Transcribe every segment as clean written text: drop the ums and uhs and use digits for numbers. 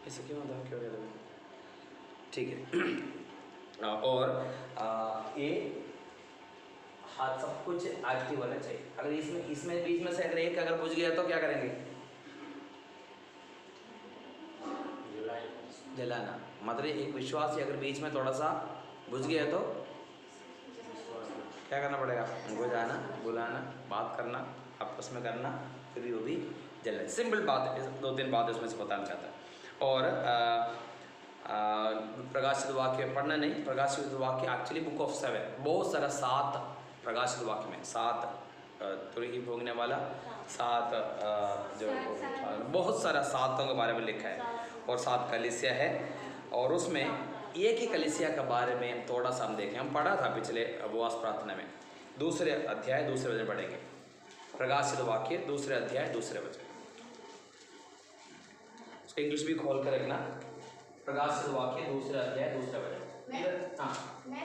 ऐसे क्यों होता है, क्यों कहते हैं? ठीक है। और ये हाथ सब कुछ एक्टिव होना चाहिए। अगर इसमें बीच में से अगर एक अगर बुझ गया तो क्या करेंगे? जलाना। मतलब एक विश्वास अगर बीच में थोड़ा सा बुझ गया तो क्या करना पड़ेगा? उनको जाना, बुलाना, बात करना, आपस में करना, फिर वो भी जलना। सिंपल बात है, 2-3 बात उसमें से बताना चाहता है। और प्रकाशित वाक्य पढ़ना नहीं, प्रकाशित वाक्य एक्चुअली बुक ऑफ 7, बहुत सारा 7 प्रकाशित वाक्य में 7 तुरही भोगने वाला 7 जो बहुत सारा 7 के बारे में लिखा है और 7 कलीसिया है। और उसमें एक ही कलीसिया के बारे में थोड़ा सा हम देखें, हम पढ़ा था पिछले उपवास प्रार्थना में, 2 अध्याय 2 वचन पढ़ेंगे। प्रकाशित वाक्य 2 अध्याय 2 वचन, इंग्लिश भी खोल कर रखना। प्रकाशित वाक्य 2 अध्याय 2 वचन। हाँ, मैं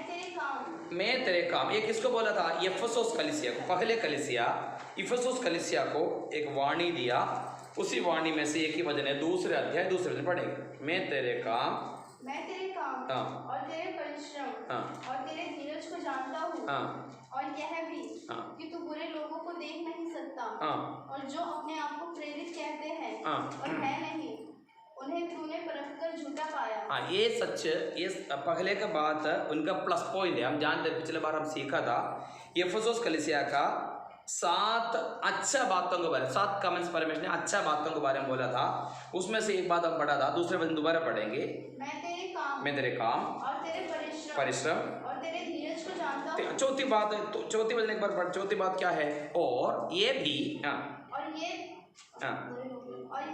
तेरे काम, ये किसको बोला था? इफिसुस कलीसिया को, पहले कलीसिया इफिसुस कलीसिया को एक वाणी दिया, उसी वाणी में से एक ही वचन है, 2 अध्याय 2 वचन पढ़ेंगे। मैं तेरे काम हाँ, और तेरे परिश्रम हाँ, और तेरे धीरज को जानता हूँ, हाँ, और यह भी हाँ, कि तू बुरे लोगों को देख नहीं सकता, हाँ, और जो अपने आप को प्रेरित कहते हैं हाँ, और है नहीं, उन्हें तूने परखकर झूठा पाया। हाँ, ये सच, ये पहले का बात उनका प्लस पॉइंट है। हम जानते हैं, पिछले बार हम सीखा था इफिसुस कलीसिया का 7 अच्छा बातों के बारे में, 7 कमेंट्स परमेश्वर ने अच्छा बातों के बारे में बोला था। उसमें से एक बात हम पढ़ा था, दूसरे वचन दोबारा पढ़ेंगे। मैं तेरे काम और तेरे परिश्रम और तेरे धीरज को जानता हूँ। चौथी बात है, तो चौथी वचन एक बार पढ़, चौथी बात क्या है? और ये भी हाँ, और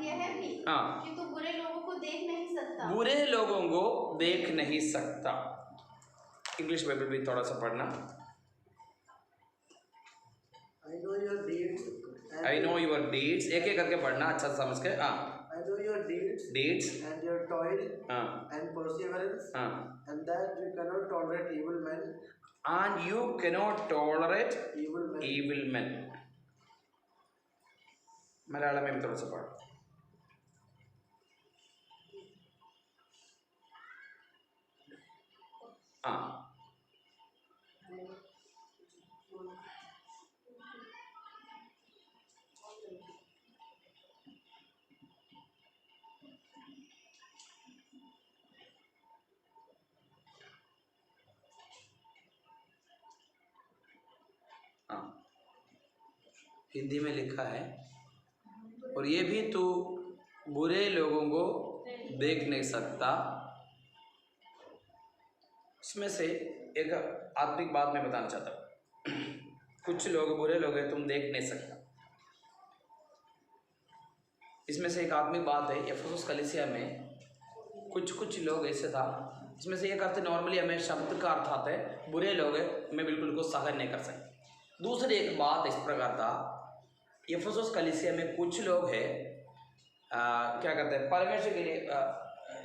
यह भी हाँ, कि तू बुरे लोगों को देख नहीं सकता, बुरे लोगों को देख नहीं सकता। इंग्लिश बाइबल भी थोड़ा सा पढ़ना। I know your deeds. I know your deeds, एक एक करके पढ़ना अच्छा समझ के। हाँ, I know your deeds and your toil हाँ, and perseverance, हाँ, and that you cannot tolerate evil men. and you cannot tolerate evil men. Malayalam में भी थोड़ा सा पढ़। हाँ, हाँ, हिंदी में लिखा है, और ये भी तू बुरे लोगों को देख नहीं सकता। इसमें से एक आत्मिक बात मैं बताना चाहता हूँ। कुछ लोग बुरे लोग हैं, तुम देख नहीं सकता। इसमें से एक आत्मिक बात है, इफिसुस कलीसिया में कुछ लोग ऐसे था, इसमें से एक अर्थ नॉर्मली हमें शब्द का अर्थ आता है, बुरे लोग हैं, मैं बिल्कुल को सहन नहीं कर सकता। दूसरी एक बात इस प्रकार था, इफिसुस कलीसिया में कुछ लोग हैं क्या करते हैं परमेश्वर के लिए,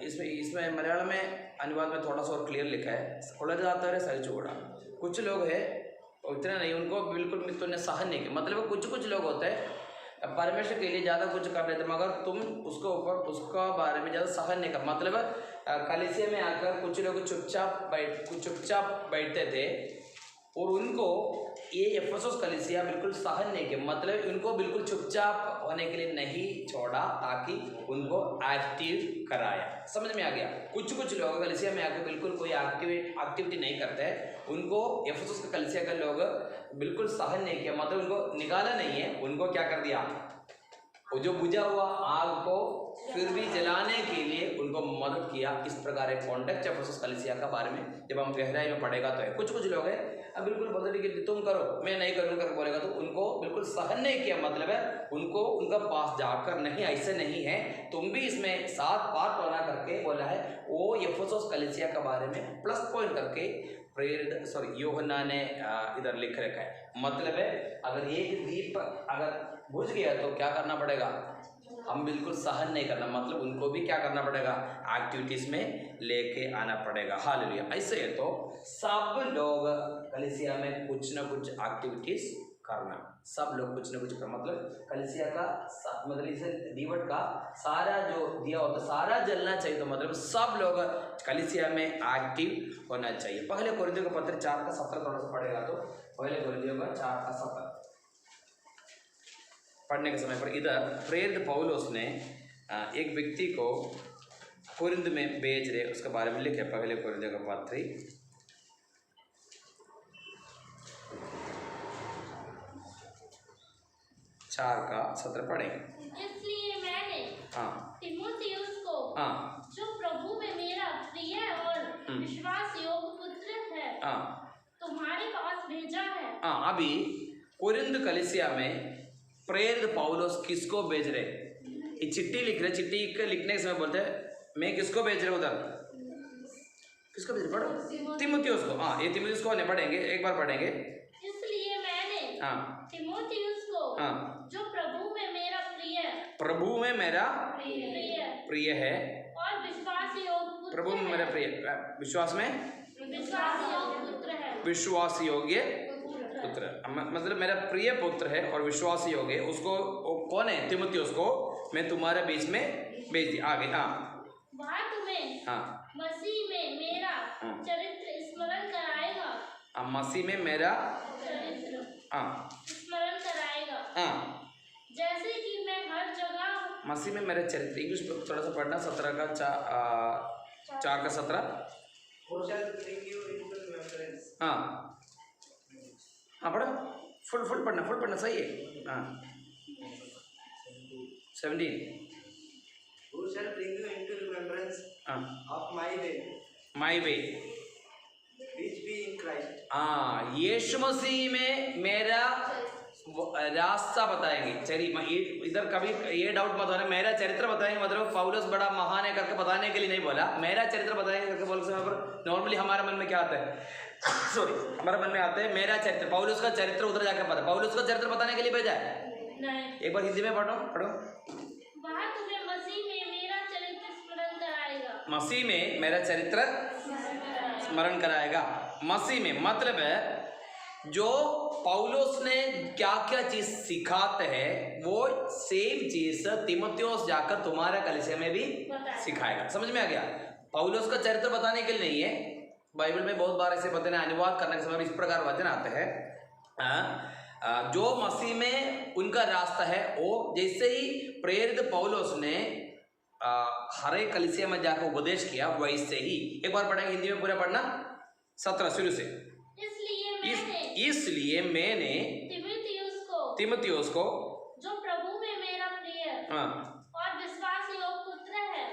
इसमें मलयालम में अनुवाद में थोड़ा सा और क्लियर लिखा है, उलझ जाता है सही चूड़ा। कुछ लोग हैं इतना नहीं, उनको बिल्कुल मित्रों ने सहन नहीं किया। मतलब कुछ लोग होते हैं परमेश्वर के लिए ज़्यादा कुछ कर रहे थे, मगर तुम उसको ऊपर उसका बारे में ज़्यादा सहन नहीं कर। मतलब कलीसिया में आकर कुछ लोग चुपचाप बैठते थे, और उनको ये इफिसुस कलीसिया बिल्कुल सहन नहीं किया। मतलब उनको बिल्कुल चुपचाप होने के लिए नहीं छोड़ा, ताकि उनको एक्टिव कराया। समझ में आ गया? कुछ लोग कलीसिया में आकर बिल्कुल कोई एक्टिविटी नहीं करते, उनको इफिसुस के कलीसिया के लोग बिल्कुल सहन नहीं किया। मतलब उनको निकाला नहीं है, उनको क्या कर दिया, वो जो बुझा हुआ आग को फिर भी जलाने के लिए उनको मदद किया। इस प्रकार एक कॉन्टेक्स्ट इफिसुस कलीसिया का बारे में जब हम गहराई में पढ़ेगा तो है। कुछ लोग हैं अब बिल्कुल बोलते कि तुम करो मैं नहीं करूँगा बोलेगा, तो उनको बिल्कुल सहन नहीं किया। मतलब है उनको उनका पास जाकर नहीं, ऐसे नहीं है, तुम भी इसमें 7 पार्ट होना करके बोला है। वो इफिसुस कलीसिया के बारे में प्लस पॉइंट करके प्रेरित यूहन्ना ने इधर लिख रखा है। मतलब है अगर एक दीप अगर बुझ गया तो क्या करना पड़ेगा, हम बिल्कुल सहन नहीं करना। मतलब उनको भी क्या करना पड़ेगा, एक्टिविटीज में लेके आना पड़ेगा। हालेलुया। ऐसे है तो सब लोग कलीसिया में कुछ ना कुछ एक्टिविटीज करना। सब लोग कुछ न कुछ कर, मतलब कलिसिया का मतलब इसे डीवट का सारा जो दिया होता सारा जलना चाहिए, तो मतलब सब लोग कलिसिया में एक्टिव होना चाहिए। पहले कोरिन्थियों का पत्र 4 का 17 थोड़ा सा पढ़ेगा तो पहले कोरिन्थियों का 4 का 17 पढ़ने के समय पर इधर प्रेरित पौलुस ने एक व्यक्ति को कोरिन्थ में भेज रहे, उसके बारे में लिखे। पहले कोरिन्थियों का पत्र 4 का 17 पढ़ेंगे। इसलिए मैंने तीमुथियुस को, जो प्रभु में मेरा प्रिय और विश्वास योग्य पुत्र है, तुम्हारे पास भेजा है। अभी कोरिन्थ कलीसिया में प्रेरित पौलुस किसको भेज रहे? ये चिट्ठी लिख रहे, चिट्ठी के लिखने के समय बोलते हैं मैं किसको भेज रहा उधर, किसको भेज रहे? पढ़ो तीमुथियुस को। ये तीमुथियुस को नहीं पढ़ेंगे, एक बार पढ़ेंगे। इसलिए मैंने तीमुथियुस को, जो प्रभु में मेरा प्रिय है और विश्वास योग्य, प्रभु में मेरा प्रिय, विश्वास योग्य पुत्र, मतलब मेरा प्रिय पुत्र है और विश्वास योग्य, उसको कौन है? तीमुथियुस को मैं तुम्हारे बीच में भेज दिया। आगे वह तुम्हें मसीह में मेरा चरित्र स्मरण कराएगा। मसीह में मेरा चरित्र स्मरण कराएगा, जैसे कि मैं हर जगह। मसीह में मेरा चरित्र, इंग्लिश थोड़ा सा पढ़ना। 17 का 4 का 17। पढ़ो, फुल पढ़ना सही है। 17 Who shall bring you into remembrance of my way, which be in Christ। यीशु मसीह में मेरा रास्ता बताएंगे। चलिए इधर कभी ये डाउट मत होना, मेरा चरित्र बताएंगे मतलब पौलुस बड़ा महान है करके बताने के लिए नहीं बोला, मेरा चरित्र बताएंगे करके बोल समय पर नॉर्मली हमारे मन में क्या आता है? सॉरी, हमारे मन में आता है मेरा चरित्र, पौलुस का चरित्र उधर जाकर पता, पौलुस का चरित्र बताने के लिए भेजा है। एक बार हिंदी में पढ़ो। वह तुम्हें मसीह में मेरा चरित्र स्मरण कराएगा। मसीह में मेरा चरित्र स्मरण कराएगा। मसीह में मतलब है जो पौलुस ने क्या क्या चीज सिखाते हैं वो सेम चीज तीमुथियुस जाकर तुम्हारे कलीसिया में भी सिखाएगा। समझ में आ गया? पौलुस का चरित्र बताने के लिए नहीं है। बाइबल में बहुत बार ऐसे वचन अनुवाद करने के समय इस प्रकार वचन आते हैं जो मसीह में उनका रास्ता है, वो जैसे ही प्रेरित पौलुस ने हर एक कलीसिया में जाकर उपदेश किया वैसे ही। एक बार पढ़ेंगे, हिंदी में पूरा पढ़ना। 17 शुरू से। इसलिए मैंने तीमुथियुस को, जो प्रभु में मेरा प्रिय और विश्वास योग्य पुत्र है,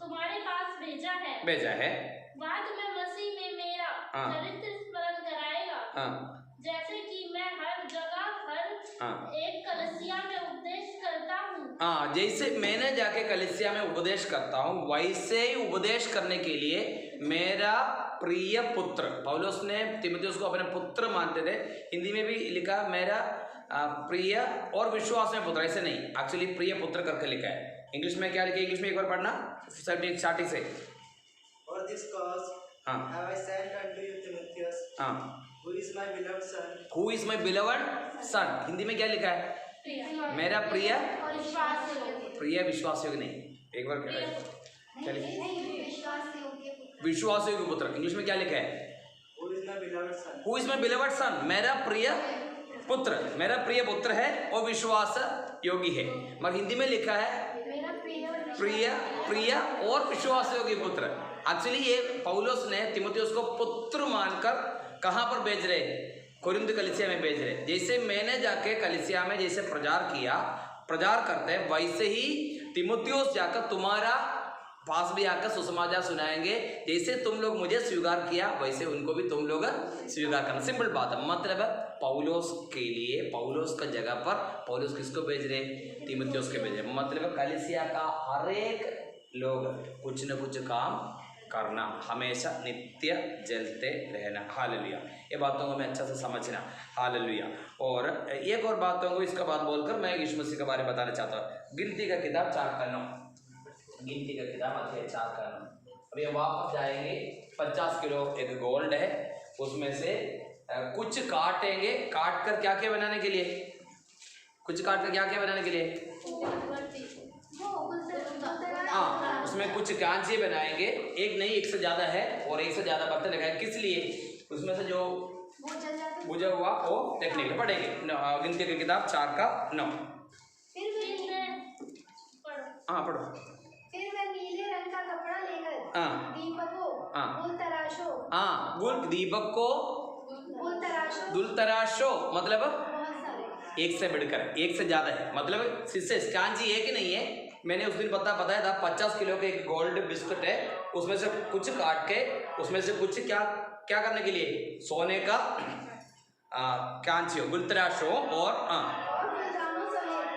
तुम्हारे पास भेजा है। वह तुम्हें मसीह में मेरा चरित्र स्मरण कराएगा, जैसे कि मैं हर जगह हर एक कलीसिया में उपदेश करता हूँ। जैसे मैंने जाके कलीसिया में उपदेश करता हूँ वैसे ही उपदेश करने के लिए मेरा प्रिय पुत्र, पौलुस ने तीमुथियुस को अपने पुत्र मानते थे। हिंदी में भी लिखा मेरा प्रिय और विश्वास में पुत्र, ऐसे नहीं, एक्चुअली प्रिय पुत्र करके लिखा है। इंग्लिश में क्या लिखा है? इंग्लिश में एक बार पढ़ना 17 से। For this cause have I sent unto you Timotheus, who is my beloved son. Who is my beloved son? Hindi में क्या लिखा है? मेरा प्रिय विश्वास योग्य नहीं, एक बार क्या लिखा है? विश्वास योग्य पुत्र। इंग्लिश में क्या लिखा है? Who is my beloved son. Who is my beloved son? मेरा प्रिय पुत्र, मेरा प्रिय पुत्र है और विश्वास योगी है। मगर हिंदी में लिखा है प्रिय और विश्वास योगी पुत्र। एक्चुअली ये पौलुस ने तीमुथियुस को पुत्र मानकर कहाँ पर भेज रहे? कोरिन्थ कलीसिया में भेज रहे। जैसे मैंने जाके कलीसिया में जैसे प्रचार करते हैं वैसे ही तीमुथियुस जाकर तुम्हारा पास भी आकर सुसमाचार सुनाएंगे। जैसे तुम लोग मुझे स्वीकार किया वैसे उनको भी तुम लोग स्वीकार करना। सिंपल बात है। मतलब पौलुस के लिए, पौलुस का जगह पर पौलुस किसको भेज रहे? तीमुथियुस के भेज रहे। मतलब कलीसिया का हर एक लोग कुछ न कुछ काम करना, हमेशा नित्य जलते रहना। हालेलुया। ये बातों को मैं अच्छा से समझना। हालेलुया। और एक और बातों को इसका बात बोलकर मैं यीशु मसीह के बारे में बताना चाहता हूँ। गिनती का किताब 4:9, गिनती का किताब अध्याय 4:9। अब ये वापस जाएंगे। 50 किलो एक गोल्ड है, उसमें से कुछ काटेंगे, काट कर क्या क्या बनाने के लिए, कुछ काट कर क्या क्या बनाने के लिए, हाँ उसमें कुछ कांचे बनाएंगे, एक नहीं एक से ज्यादा है और एक से ज्यादा बर्तन लगाए, किस लिए, उसमें से जो बुझा हुआ वो देखने के लिए पढ़ेंगे। गिनती की किताब 4 का 9। हाँ पढ़ो। फिर वह नीले रंग का कपड़ा लेकर हाँ दीपक को गुल तराशो, हाँ गुल दीपक को दुल तराशो मतलब बहुत सारे, एक से बढ़कर एक से ज्यादा है, मतलब इससे कांची एक ही नहीं है। मैंने उस दिन बताया था 50 किलो के एक गोल्ड बिस्कुट है, उसमें से कुछ काट के उसमें से कुछ क्या क्या करने के लिए, सोने का कांचियो गुलतराशो और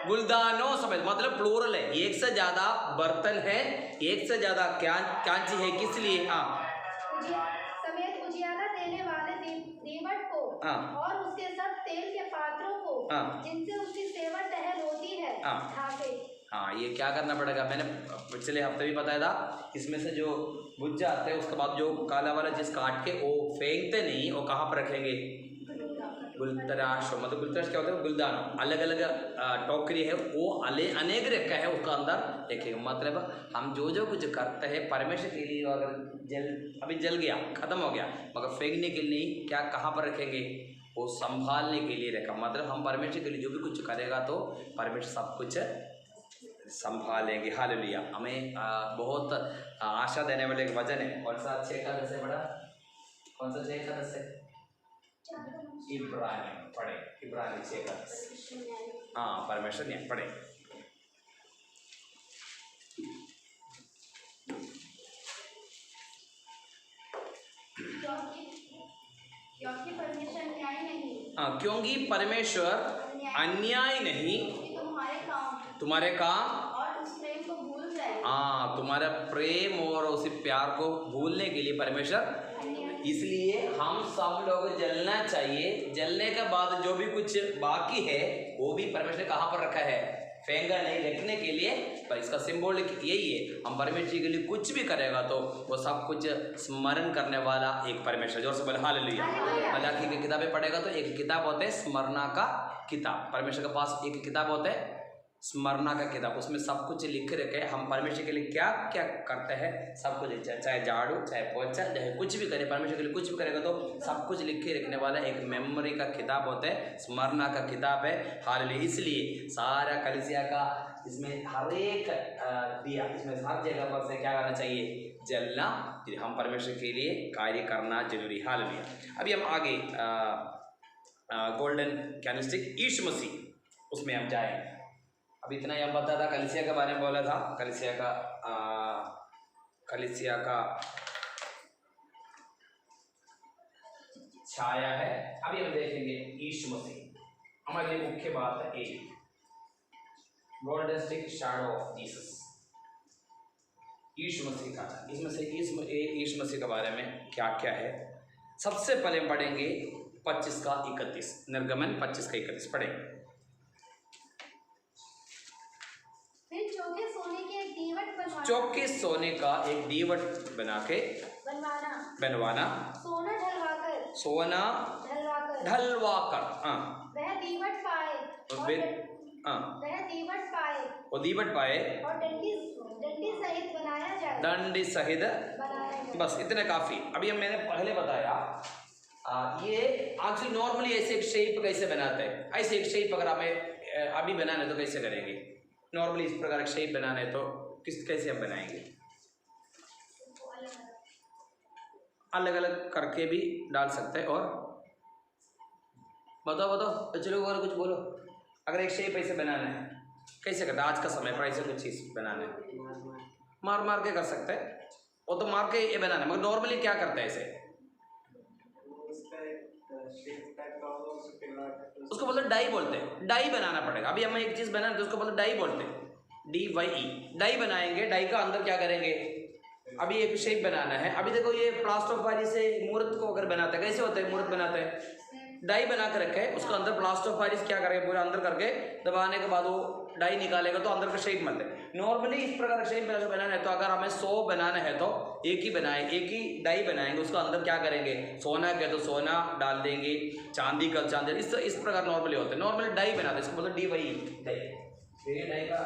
गुलदानों समेत, मतलब प्लूरल है, एक से ज्यादा बर्तन है, एक से ज्यादा कांची है, किस लिए, समेत उजियाला देने वाले दीवट को और उसके सब तेल के पात्रों को जिनसे उसकी सेवा टहल होती है ढाके। हाँ ये क्या करना पड़ेगा, मैंने पिछले हफ्ते भी बताया था, इसमें से जो बुझ जाते हैं उसके बाद जो काला वाला जिस काट के वो फेंकते नहीं, वो कहाँ पर रखेंगे, गुलतराश, मतलब गुलतराश क्या होता है, गुलदान, अलग अलग टोकरी है वो अनेक रखा है उसका अंदर देखेगा, मतलब हम जो जो कुछ करते हैं परमेश्वर के लिए, अगर अभी जल गया खत्म हो गया मगर फेंकने के लिए क्या कहाँ पर रखेंगे, वो संभालने के लिए रखा, मतलब हम परमेश्वर के लिए जो भी कुछ करेगा तो परमेश्वर सब कुछ संभालेंगे। हालेलुया। हमें बहुत आशा देने वाले एक वचन है, कौन सा 6 का 10 है बड़ा, कौन सा 6 का 10 है, इब्रानी पढ़े, इब्रानी 6 का 10, हाँ परमेश्वर ने पढ़े। क्योंकि परमेश्वर न्याय नहीं, हाँ क्योंकि परमेश्वर अन्याय नहीं, तुम्हारे काम और उस प्रेम को भूल जाए, हाँ तुम्हारा प्रेम और उसी प्यार को भूलने के लिए परमेश्वर, इसलिए हम सब लोग जलना चाहिए, जलने के बाद जो भी कुछ बाकी है वो भी परमेश्वर ने कहाँ पर रखा है, फेंका नहीं, रखने के लिए, पर इसका सिंबल यही है, हम परमेश्वर के लिए कुछ भी करेगा तो वो सब कुछ स्मरण करने वाला एक परमेश्वर, जोर से बोले हालेलुया। मलाकी की किताबें पढ़ेगा तो एक किताब होता है स्मरणा का किताब, परमेश्वर के पास एक किताब होता है स्मरणा का किताब, उसमें सब कुछ लिख रखे हम परमेश्वर के लिए क्या क्या करते हैं, सब कुछ, चाहे झाड़ू चाहे पोछा चाहे कुछ भी करे, परमेश्वर के लिए कुछ भी करेगा तो सब कुछ लिख के रखने वाला एक मेमोरी का किताब होता है, स्मरणा का किताब है। हालेलुया। इसलिए सारा कलीसिया का इसमें हर एक दिया, इसमें हर जगह पर से क्या करना चाहिए, जलना, हम परमेश्वर के लिए कार्य करना जरूरी। हालेलुया। अभी हम आगे गोल्डन कैंडलस्टिक यीशु मसीह, उसमें हम जाएं। अभी इतना यह बता था, कलीसिया के बारे में बोला था, कलीसिया का छाया है। अभी हम देखेंगे यीशु मसीह, हमारे लिए मुख्य बात है एक golden stick shadow of Jesus, यीशु मसीह का। इसमें से यीशु मसीह के बारे में क्या क्या है, सबसे पहले पढ़ेंगे 25 का 31, निर्गमन 25 का 31 पढ़ेंगे। चौके सोने का एक दीवट बना के बनवाना, सोना ढलवाकर, वह दीवट पाए वो दीवट पाए और डंडी सहित बनाया जाए, दंडी सहित, बस इतने काफी। अभी हम मैंने पहले बताया ये एक्चुअली नॉर्मली ऐसे एक शेप कैसे बनाते हैं, ऐसे एक शेप अगर हमें अभी बनाना तो कैसे करेंगे, नॉर्मली इस प्रकार का शेप बनाना है तो कैसे हम बनाएंगे, अलग अलग करके भी डाल सकते हैं। और बताओ चलो और कुछ बोलो, अगर एक शेप ऐसे बनाना है कैसे करते हैं, आज का समय पर ऐसे कुछ चीज बनाना है, मार के कर सकते हैं, वो तो मार के ये बनाना है, मगर नॉर्मली क्या करते हैं ऐसे, उसको बोलते डाई बोलते हैं, डाई बनाना पड़ेगा। अभी हमें एक चीज बनाना तो उसको बोलते डाई बोलते हैं, DYE, डाई बनाएंगे। डाई का अंदर क्या करेंगे, अभी एक शेप बनाना है। अभी देखो ये प्लास्टर ऑफ पारिस से मूर्त को अगर बनाते हैं कैसे होता है, मूर्त बनाते हैं डाई बना के रखे, उसके अंदर प्लास्टर ऑफ पेरिस क्या करेगा, पूरा अंदर करके दबाने के बाद वो डाई निकालेगा तो अंदर का शेप मिलता है। नॉर्मली इस प्रकार का शेप बनाना है तो अगर हमें 100 बनाना है तो एक ही बनाए, एक ही डाई बनाएंगे, उसका अंदर क्या करेंगे, सोना के तो सोना डाल देंगे, चांदी का चांदी, इस प्रकार नॉर्मली होते हैं। नॉर्मली डाई बनाते हैं, इसको बोलते DY डाई, ये डाई का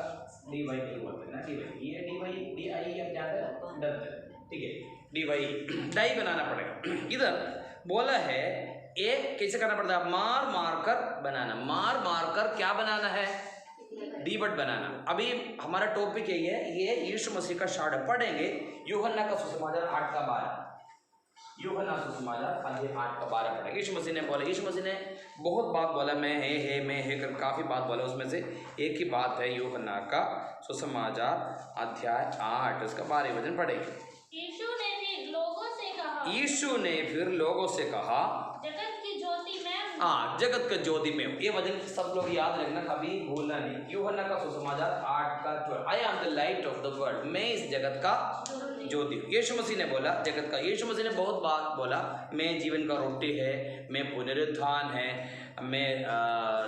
DY बोलते हैं ना, DY, ये DY DI या क्या है, ठीक है, DY डाई बनाना पड़ेगा। इधर बोला है एक कैसे करना पड़ता है, मार मार कर बनाना, मार मार कर क्या बनाना है, डीबट बनाना। अभी हमारा टॉपिक यही है, ये यीशु मसीह का शब्द पढ़ेंगे, यूहन्ना का सुसमाचार 8:12, यूहन्ना सुसमाचार 8:12 पढ़ेंगे। यीशु मसीह ने बोला, यीशु मसीह ने बहुत बात बोला, मैं है कर काफ़ी बात बोला, उसमें से एक ही बात है यूहन्ना का सुसमाचार अध्याय 8, उसका 12 वचन पढ़ेंगे। यीशु ने फिर लोगों से कहा, यीशु ने फिर लोगों से कहा, जगत की ज्योति मैं हूँ। हाँ, जगत का ज्योति में हूँ। ये वचन सब लोग याद रखना, कभी भूलना नहीं। यूहन्ना का सुसमाचार 8:12, I am the light of the world, मैं इस जगत का ज्योति हूँ। यीशु मसीह ने बोला जगत का, यीशु मसीह ने बहुत बात बोला, मैं जीवन का रोटी है, मैं पुनरुत्थान है, मैं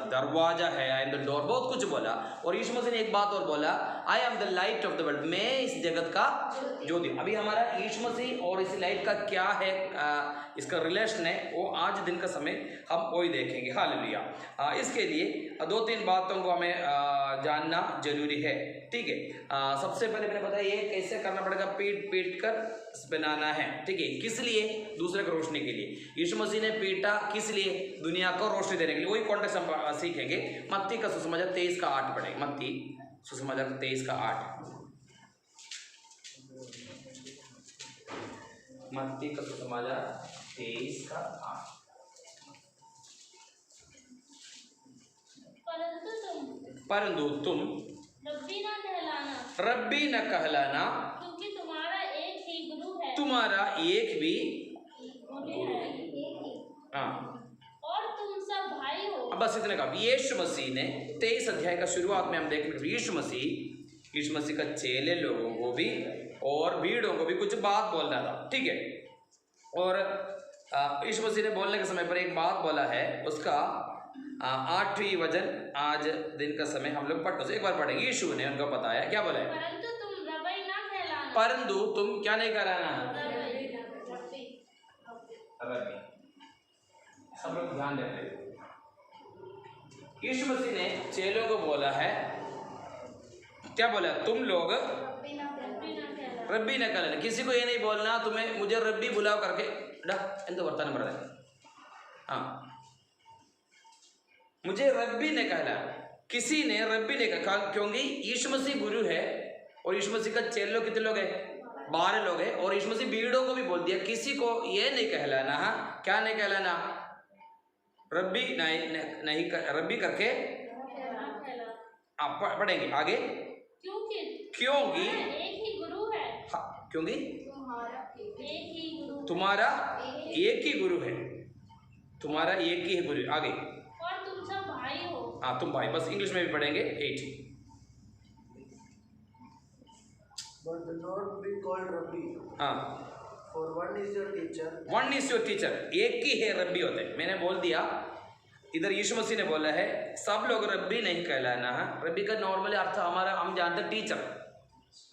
दरवाजा है, आई एम द डोर, बहुत कुछ बोला। और यीशु मसीह ने एक बात और बोला, I am the light of the world, मैं इस जगत का ज्योति। अभी हमारा यीशु मसीह और इस लाइट का क्या है, इसका रिलेशन है, वो आज दिन का समय हम वही देखेंगे। हालेलुया। इसके लिए 2-3 बातों को हमें जानना जरूरी है, ठीक है। सबसे पहले मैंने बताया ये कैसे करना पड़ेगा, पीट कर बनाना है, ठीक है। किस लिए, दूसरे को रोशनी के लिए। यीशु मसीह ने पीटा किस लिए, दुनिया को रोशनी देने के लिए। वही कॉन्टेक्स्ट हम सीखेंगे। मत्ती का सुसमाचार 23:8 पढ़ेंगे, मत्ती सुसमाचार 23:8, मत्ती का सुसमाचार 23:8। परंतु तुम रब्बी न कहलाना, क्योंकि तुम्हारा एक ही गुरु है, तुम्हारा एक भी गुरु है, हाँ, और तुम सब भाई हो। अब बस इतने का। यीशु मसीह ने 23 अध्याय का शुरुआत में हम देखेंगे, यीशु मसीह का चेले लोगों को भी और भीड़ों को भी कुछ बात बोल रहा था, ठीक है। और यीशु मसीह ने बोलने के समय पर एक बात बोला है, उसका 8वीं वचन आज दिन का समय हम लोग पढ़ो से एक बार पढ़ेंगे। यीशु ने उनको बताया, क्या बोला है, परंतु तुम रब्बी ना कहलाना, परंतु तुम क्या नहीं कराना, रब्बी। सब लोग ध्यान देते। यीशु मसीह ने चेलों को बोला है, क्या बोला, तुम लोग रब्बी न कहलाना। किसी को ये नहीं बोलना तुम्हें मुझे रब्बी बुलाओ करके वर्तन बढ़ रहे, हाँ, मुझे रब्बी ने कहला, किसी ने रब्बी ने कहा, क्योंकि यीशु मसीह गुरु है और यीशु मसीह का चेले लोग कितने लोग हैं, 12 लोग हैं। और यीशु मसीह भीड़ों को भी बोल दिया, किसी को ये नहीं कहलाना, हाँ, क्या नहीं कहलाना, रब्बी नहीं रब्बी करके आप पढ़ेंगे आगे, क्योंकि एक ही गुरु है, हाँ, क्योंकि एक ही गुरु, तुम्हारा एक ही गुरु है, तुम्हारा एक ही गुरु। आगे, और तुम सब भाई हो, हाँ, तुम भाई। बस इंग्लिश में भी पढ़ेंगे 8। But do not be called Rabbi. हाँ, For one is your teacher. One is your teacher, एक ही है रब्बी होते हैं। मैंने बोल दिया, इधर यीशु मसीह ने बोला है सब लोग रब्बी नहीं कहलाना है। रब्बी का नॉर्मली अर्थ हमारा हम जानते हैं टीचर,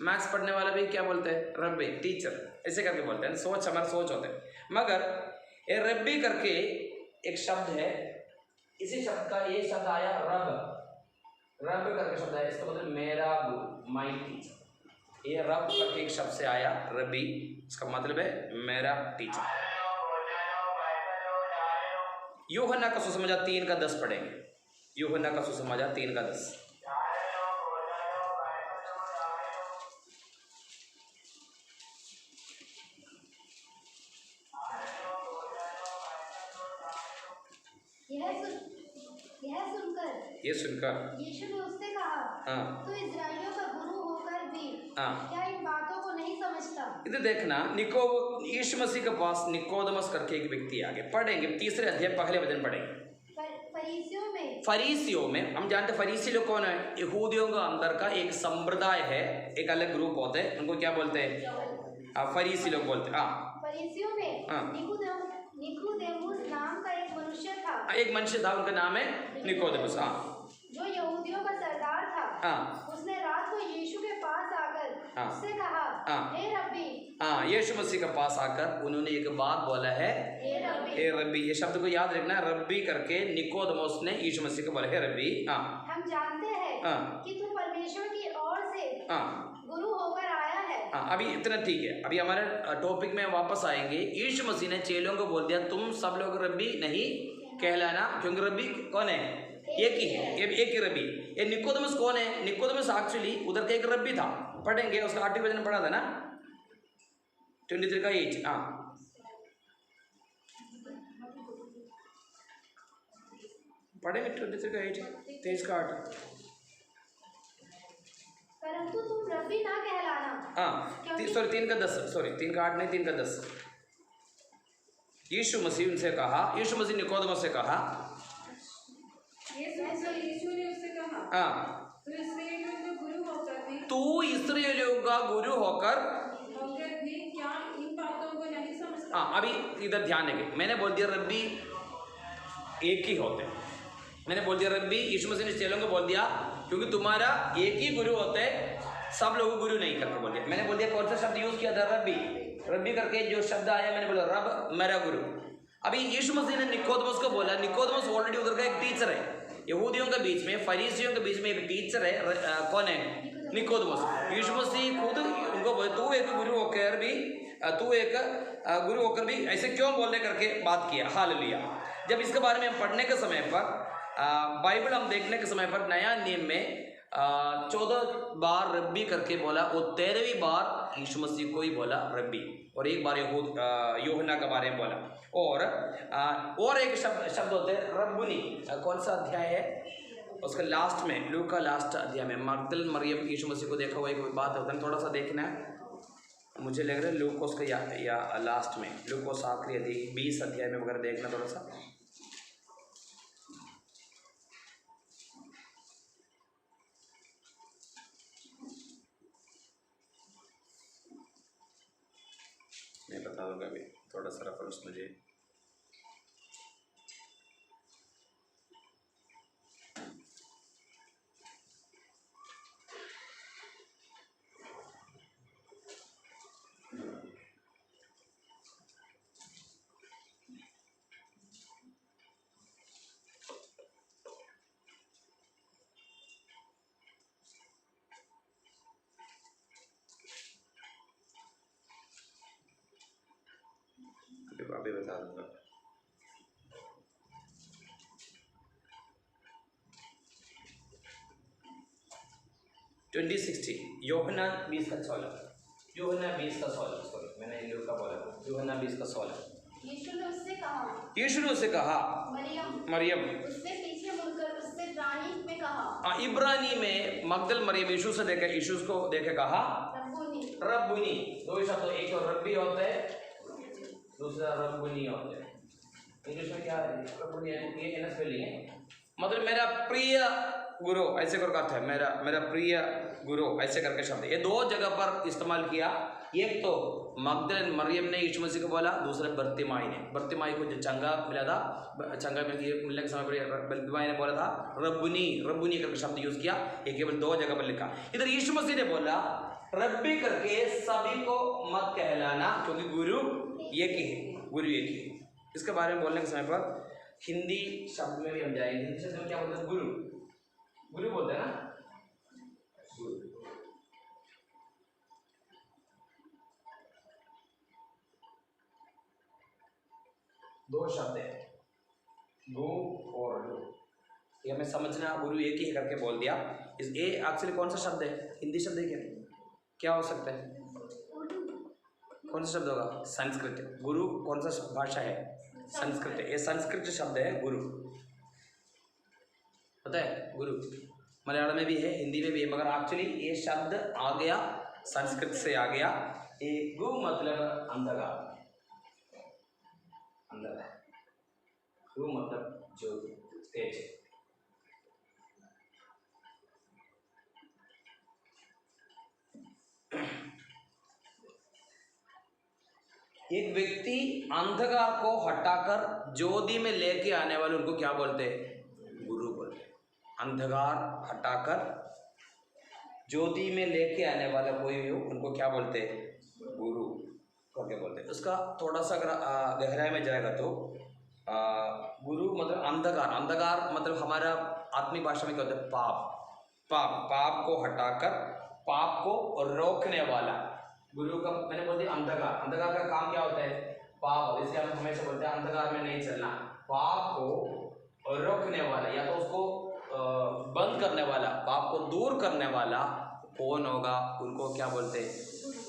मैथ्स पढ़ने वाला भी क्या बोलते हैं, रब्बी, टीचर, ऐसे करके बोलते हैं, सोच हमारा सोच होते हैं। मगर ये रब्बी करके एक शब्द है, इसी शब्द का ये शब्द आया रब करके शब्द है, इसका मतलब मेरा गुरु, माई टीचर। ये रब करके एक शब्द से आया रब्बी, इसका मतलब है मेरा टीचर। यूहन्ना का सुसमाचार 3:10 पढ़ेंगे। यूहन्ना का सुसमाचार 3:10। ये सुनकर यीशु ने उससे कहा, हाँ, तू इस्राएलियों का गुरु होकर भी हाँ, क्या इन बातों को नहीं समझता। इधर देखना, यीशु मसीह के पास निकोदेमस करके एक व्यक्ति आगे, पढ़ेंगे 3 अध्याय पहले वचन पढ़ेंगे। फरीसियों में हम जानते हैं, फरीसी लोग कौन है, यहूदियों का अंदर का एक संप्रदाय है, एक अलग ग्रुप होते हैं, उनको क्या बोलते हैं, फरीसी लोग बोलते हैं। हाँ, फरीसियों में निकोदेमुस नाम का एक मनुष्य था। एक मनुष्य था, उनका नाम है निकोदेमुस। हाँ, जो यहूदियों का सरदार था। हाँ, उसने रात को यीशु के पास आकर हाँ, उससे कहा, हे रब्बी। हाँ, यीशु मसीह के पास आकर उन्होंने एक बात बोला है, हे रब्बी। ये शब्द को याद रखना, रब्बी करके निकोदेमुस ने यीशु मसीह को बोला, हे रब्बी। हाँ, हम जानते हैं कि तू परमेश्वर की ओर से गुरु होकर आया है। हाँ, अभी इतना ठीक है। अभी हमारे टॉपिक में वापस आएंगे। यीशु मसीह ने चेलों को बोल दिया, तुम सब लोग रब्बी नहीं कहलाना, क्योंकि रब्बी कौन है? एक ही है, ये एक ही रब्बी। ये निकोदेमुस कौन है? निकोदेमुस एक्चुअली उधर का एक रब्बी था। पढ़ेंगे, उसका आर्टिकल वचन पढ़ा था ना, 23 का 8। हाँ, पढ़ेंगे 23 का 8, 23 का 8। परंतु तुम रब्बी ना कहलाना। हाँ, सॉरी 3 का 10, सॉरी 3 का 8 नहीं, 3 का 10। यीशु मसीह उनसे कहा, यीशु मसीह निकोदेमुस से कहा, यीशु ने उससे कहा, हाँ, तू इस्राएलियों का गुरु होकर भी क्या इन बातों को नहीं समझता? हाँ, अभी इधर ध्यान देंगे। मैंने बोल दिया रब्बी एक ही होते हैं। मैंने बोल दिया रब्बी, यीशु मसीह ने चेलों को बोल दिया, क्योंकि तुम्हारा एक ही गुरु होते है, सब लोग गुरु नहीं करके बोल दिया। मैंने बोल दिया कौन सा शब्द यूज किया था? रब्बी। रब्बी करके जो शब्द आया, मैंने बोला रब मेरा गुरु। अभी यीशु मसीह ने निकोदेमुस को बोला, निकोदेमुस ऑलरेडी उधर का एक टीचर है। यहूदियों के बीच में, फरीसियों के बीच में एक टीचर है, कौन है? निकोदेमुस। यीशु मसीह खुद उनको बोले, तू एक गुरु होकर भी, तू एक गुरु होकर भी ऐसे क्यों बोलने करके बात किया। हालेलुया। जब इसके बारे में हम पढ़ने के समय पर, बाइबल हम देखने के समय पर, नया नियम में 14 बार रब्बी करके बोला, और 13वीं बार यीशु मसीह को ही बोला रब्बी, और एक बार यूहन्ना के बारे में बोला। और एक शब्द होते हैं रब्बुनी। कौन सा अध्याय है उसका? लास्ट में, लूका का लास्ट अध्याय में मगदल मरियम यीशु मसीह को देखा हुआ एक बात होता है, थोड़ा सा देखना है। मुझे लग रहा है लूका उसका या लास्ट में, लूका आखिरी अध्याय 20 अध्याय में वगैरह देखना थोड़ा सा। मैं बता दूंगा अभी, थोड़ा सा रेफरेंस मुझे। अभी बता दूंगा। यूहन्ना 20 का 16, यूहन्ना 20 का 16, सॉरी मैंने लूका बोला, यूहन्ना 20 का 16। यीशु ने उससे कहा, मरियम। उसने पीछे मुड़कर उससे इब्रानी में कहा, इब्रानी में मगदल मरियम यीशु से देखे, यीशु को देखे कहा रब्बुनी। दो शब्द, एक तो रब्बी होता है, दूसरा रब्बुनी होता है। इंग्लिश में क्या है? रब्बुनी ये एनएस स्पेलिंग है, मतलब मेरा प्रिय गुरु, ऐसे करके अर्थ है, मेरा प्रिय गुरु, ऐसे करके शब्द। ये दो जगह पर इस्तेमाल किया। एक तो मगदल मरियम ने यीशु मसीह को बोला, दूसरे बर्तिमाई ने। बर्तिमाई को जो चंगा मिला था, चंगा मिलने के समय पर बर्तिमाई ने बोला था रब्बुनी करके शब्द यूज किया। ये केवल दो जगह पर लिखा। इधर यीशु मसीह ने बोला रब्बी करके सभी को मत कहलाना, क्योंकि गुरु एक ही है, गुरु एक ही है। इसके बारे में बोलने के समय पर हिंदी शब्द में भी हम जाएंगे। हिंदी शब्द में क्या बोलते हैं? गुरु बोलते हैं ना, गुरु। दो शब्द है, गु और लु। ये हमें समझना, गुरु एक ही करके बोल दिया। इस ए एक्चुअली कौन सा शब्द है? हिंदी शब्द है क्या हो सकता है? कौन सा शब्द होगा? संस्कृत। गुरु कौन सा भाषा है? संस्कृत। ये संस्कृत शब्द है गुरु, पता है? गुरु मलयालम में भी है, हिंदी में भी है, मगर एक्चुअली ये शब्द आ गया संस्कृत से आ गया। ये गु मतलब अंधका, अंदर है, गु मतलब ज्योति, तेज। एक व्यक्ति अंधकार को हटाकर ज्योति में लेके आने वाले उनको क्या बोलते हैं? गुरु बोलते हैं। अंधकार हटाकर ज्योति में लेके आने वाला कोई भी हो उनको क्या बोलते हैं? गुरु करके बोलते हैं। उसका थोड़ा सा अगर गहराई में जाएगा तो गुरु मतलब अंधकार, अंधकार मतलब हमारा आत्मिक भाषा में क्या होता है? पाप। पाप को हटाकर पाप को रोकने वाला गुरु का मैंने बोल दिया अंधकार। अंधकार का काम क्या होता है? पाप। इसलिए हम हमेशा बोलते हैं अंधकार में नहीं चलना। पाप को रोकने वाला या तो उसको बंद करने वाला, पाप को दूर करने वाला कौन होगा? उनको क्या बोलते हैं?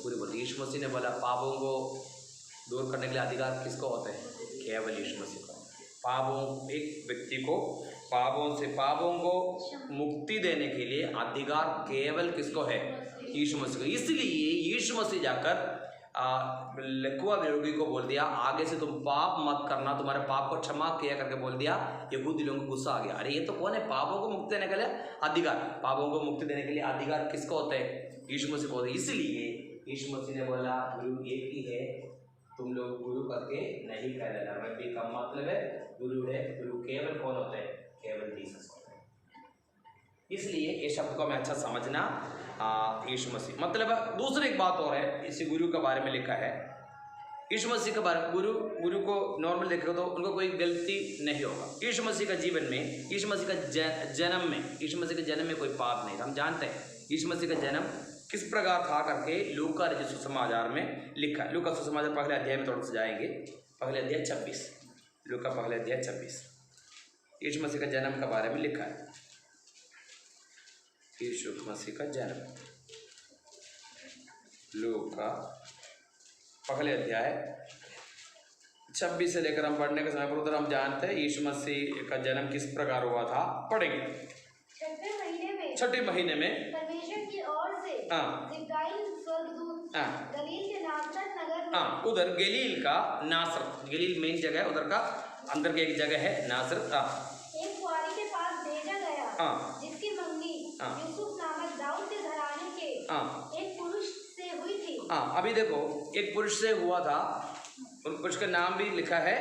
गुरु बोलते हैं। यीशु मसीह ने बोला पापों को दूर करने के लिए अधिकार किसको होता है? केवल यीशु मसीह को। पापों, एक व्यक्ति को पापों को मुक्ति देने के लिए अधिकार केवल किसको है? यीशु मसीह को। इसलिए यीशु मसीह जाकर लकवा रोगी को बोल दिया आगे से तुम पाप मत करना, तुम्हारे पाप को क्षमा किया करके बोल दिया। यहूदी लोगों को गुस्सा आ गया, अरे ये तो कौन है? पापों को मुक्ति देने के लिए अधिकार। पापों को मुक्ति देने के लिए अधिकार किसको होता है? यीशु मसीह को होता है। इसलिए यीशु मसीह ने बोला गुरु एक ही है, तुम लोग गुरु करके नहीं कह देना। रब्बी का मतलब है गुरु है। गुरु केवल कौन होता है? केवल जीसस होता है। इसलिए ये शब्द को हमें अच्छा समझना। यीशु मसीह मतलब दूसरी एक बात और है, इसी गुरु के बारे में लिखा है। यीशु मसीह के बारे में गुरु को नॉर्मल देखो तो उनको कोई गलती नहीं होगा। यीशु मसीह का जीवन में, यीशु मसीह का जन्म में, यीशु मसीह के जन्म में कोई पाप नहीं था। हम जानते हैं यीशु मसीह का जन्म किस प्रकार था करके लूका रचित सुसमाचार में लिखा है। लूका सुसमाचार पहले अध्याय में थोड़ा सा जाएंगे, पहले अध्याय 26, लूका पहले अध्याय 26 यीशु मसीह का जन्म के बारे में लिखा है। यीशु मसीह का जन्म लूका पहले अध्याय 26 से लेकर हम पढ़ने के समय पर उधर हम जानते हैं यीशु मसीह का जन्म किस प्रकार हुआ था। पढ़ेंगे। छठे महीने में परमेश्वर की ओर से जिब्राइल स्वर्गदूत गलील के नासरत नगर में, उधर गलील का नासरत, गलील मेन जगह है, उधर का अंदर की एक जगह है नासरत। एक कुआरी के पास भेजा गया जिसकी मंगनी यूसुफ नामक दाऊद के घराने के एक पुरुष से हुई थी। अभी देखो एक पुरुष से हुआ था, उन पुरुष का नाम भी लिखा है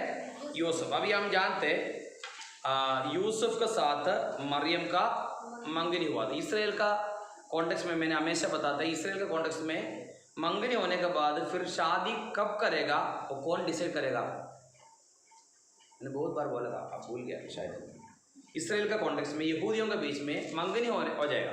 यूसुफ। अभी हम जानते यूसुफ के साथ मरियम का मंगनी हुआ था। इसराइल का कॉन्टेक्स्ट में मैंने हमेशा बताता है, इसराइल के कॉन्टेक्स्ट में मंगनी होने के बाद फिर शादी कब करेगा वो कौन डिसाइड करेगा? मैंने बहुत बार बोला था, आप भूल गया शायद। इसराइल का कॉन्टेक्स्ट में यहूदियों के बीच में मंगनी हो जाएगा,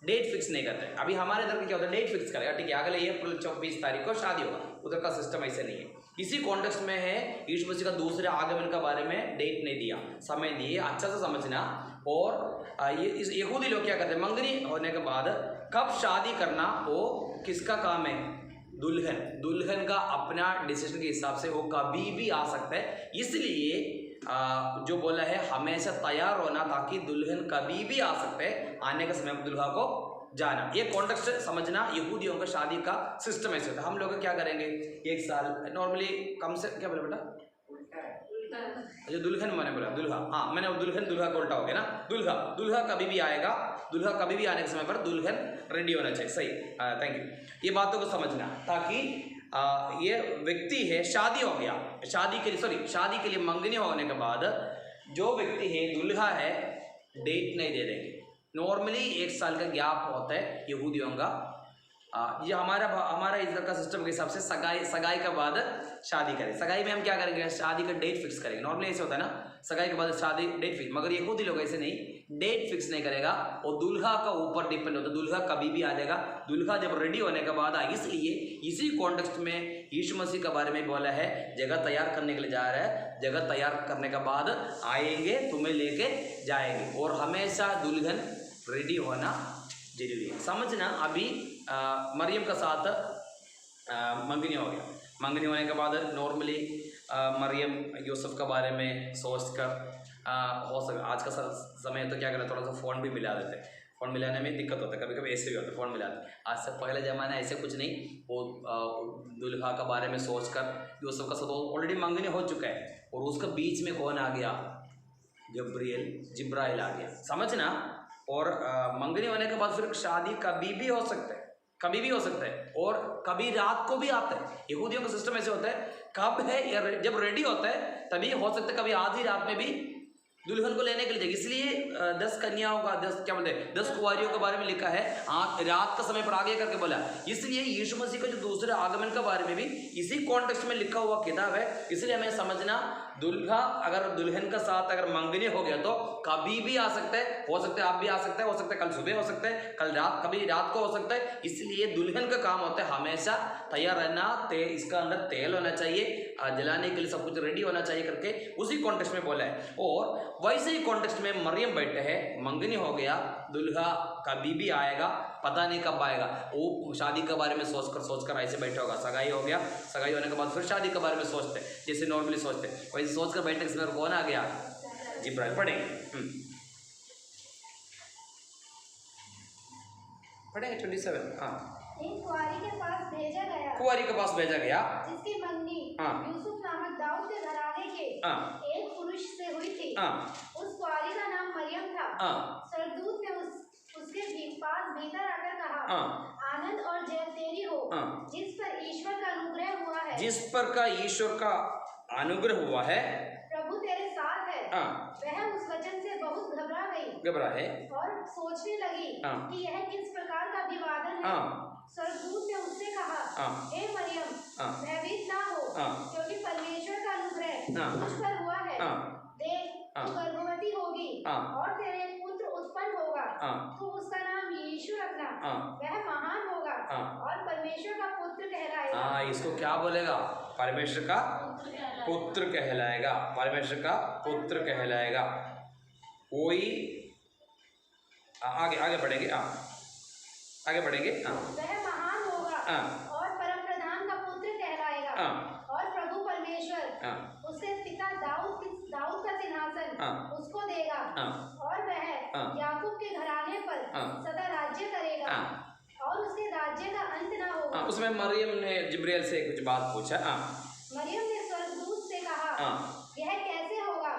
डेट फिक्स नहीं करते। अभी हमारे इधर क्या होता है? डेट फिक्स करेगा, ठीक है अगले अप्रैल 24 तारीख को शादी होगा। उधर का सिस्टम ऐसे नहीं है। इसी कॉन्टेक्स्ट में है यीशु मसीह का दूसरे आगमन के बारे में डेट नहीं दिया, समय दिए, अच्छा से समझना। और ये इस यहूदी लोग क्या करते हैं? मंगनी होने के बाद कब शादी करना वो किसका काम है? दुल्हन का अपना डिसीजन के हिसाब से वो कभी भी आ सकता है। इसलिए जो बोला है हमेशा तैयार होना, ताकि दुल्हन कभी भी आ सकते हैं, आने के समय दुल्हा को जाना। ये कॉन्टेक्स्ट समझना। यहूदियों का शादी का सिस्टम ऐसे होता है। हम लोग क्या करेंगे? एक साल नॉर्मली कम से क्या बोले बेटा? जो दुल्हन मैंने बोला दुल्हा, मैंने दुल्हन दुल्हा को उल्टा हो गया ना। दुल्हा कभी भी आएगा, दुल्हा कभी भी आने के समय पर दुल्हन रेडी होना चाहिए। सही, थैंक यू। ये बातों को समझना, ताकि ये व्यक्ति है शादी हो गया, शादी के लिए मंगनी होने के बाद जो व्यक्ति है दुल्हा है डेट नहीं दे देंगे। नॉर्मली 1 साल का गैप होता है यहूदियों का। ये हमारा इधर का सिस्टम के हिसाब से सगाई के बाद शादी करें। सगाई में हम क्या करेंगे? शादी का डेट फिक्स करेंगे। नॉर्मली ऐसे होता है ना, सगाई के बाद शादी डेट फिक्स। मगर यहूदी लोग ऐसे नहीं, डेट फिक्स नहीं करेगा, और दुल्हा का ऊपर डिपेंड होता है। दुल्हा कभी भी आ जाएगा, दुल्हा जब रेडी होने के बाद इसलिए इसी कॉन्टेक्स्ट में यीशु मसीह के बारे में बोला है, जगह तैयार करने के लिए जा रहा है, जगह तैयार करने के बाद आएंगे, तुम्हें लेके जाएंगे। और हमेशा दुल्हन रेडी होना जरूरी है, समझना। अभी मरियम का साथ मंगनी हो गया। मंगनी होने के बाद नॉर्मली मरियम यूसुफ के बारे में सोच कर हो सके। आज का समय तो क्या करें, थोड़ा सा फ़ोन भी मिला देते हैं। फ़ोन मिलाने में दिक्कत होता है, कभी कभी ऐसे भी होता है फ़ोन मिलाते। आज से पहले ज़माना ऐसे कुछ नहीं, वो दुल्हा के बारे में सोच कर यूसुफ का साथ ऑलरेडी मंगनी हो चुका है, और उसके बीच में कौन आ गया? जिब्राइल आ गया, समझना। और मंगनी होने के बाद फिर शादी कभी भी हो सकता है, कभी भी हो सकता है और कभी रात को भी आता है। यहूदियों का सिस्टम ऐसे होता है, कब है जब रेडी होता है तभी हो सकता है, कभी आधी रात में भी दुल्हन को लेने के लिए जाएगी। इसलिए 10 कन्याओं का 10 क्या बोलते हैं 10 कुंवारियों के बारे में लिखा है, रात का समय पर आगे करके बोला। इसलिए यीशु मसीह का जो दूसरे आगमन के बारे में भी इसी कॉन्टेक्स्ट में लिखा हुआ किताब है। इसलिए हमें समझना, दुल्हा अगर दुल्हन का साथ अगर मंगनी हो गया तो कभी भी आ सकता है, हो सकता है आप भी आ सकते हैं, हो सकता है कल सुबह हो सकता है, कल रात, कभी रात को हो सकता है। इसलिए दुल्हन का काम होता है हमेशा तैयार रहना, इसका अंदर तेल होना चाहिए, जलाने के लिए सब कुछ रेडी होना चाहिए करके उसी कॉन्टेक्स्ट में बोला है। और वैसे ही कॉन्टेक्स्ट में मरियम बैठे है, मंगनी हो गया, दुल्हा कभी भी आएगा, पता नहीं कब आएगा। वो शादी के बारे में सोचकर ऐसे बैठा होगा, सगाई हो गया, सगाई होने के बाद फिर शादी के बारे में सोचते जैसे नॉर्मली सोचते, वैसे सोचकर बैठने के समय कौन आ गया? जिब्राइल। पढ़ेंगे 27। हाँ, एक कुंवारी के पास भेजा गया, कुंवारी के पास भेजा गया जिसकी मंगनी यूसुफ नामक दाऊद के घराने के एक पुरुष से हुई थी। उस कुंवारी का नाम मरियम था। स्वर्गदूत ने उसके पास भीतर आकर कहा, आनंद और जय तेरी हो, जिस पर ईश्वर का अनुग्रह हुआ है, जिस पर का ईश्वर का अनुग्रह हुआ है, प्रभु तेरे साथ है। वह उस वचन से बहुत घबरा है और सोचने लगी कि यह किस प्रकार का अभिवादन है। स्वर्गदूत ने उससे कहा, हे मरियम, भयभीत ना हो, क्योंकि परमेश्वर का अनुग्रह मुझ पर हुआ है। देख, तू गर्भवती होगी और तेरे पुत्र उत्पन्न होगा, तू उसका नाम यीशु रखना। वह महान होगा और परमेश्वर का पुत्र कहलाएगा। इसको क्या बोलेगा? परमेश्वर का पुत्र कहलाएगा, परमेश्वर का पुत्र कहलाएगा। कोई आगे बढ़ेंगे, आगे बढ़ेंगे। वह महान होगा और परम प्रधान का पुत्र कहलाएगा, और प्रभु परमेश्वर उसके पिता दाऊद का सिंहासन उसको देगा, और वह याकूब के घराने पर सदा राज्य करेगा, और उसके राज्य का अंत न होगा। उसमें मरियम ने जिब्राइल से कुछ बात पूछा। मरियम ने स्वर्गदूत से कहा, यह कैसे होगा?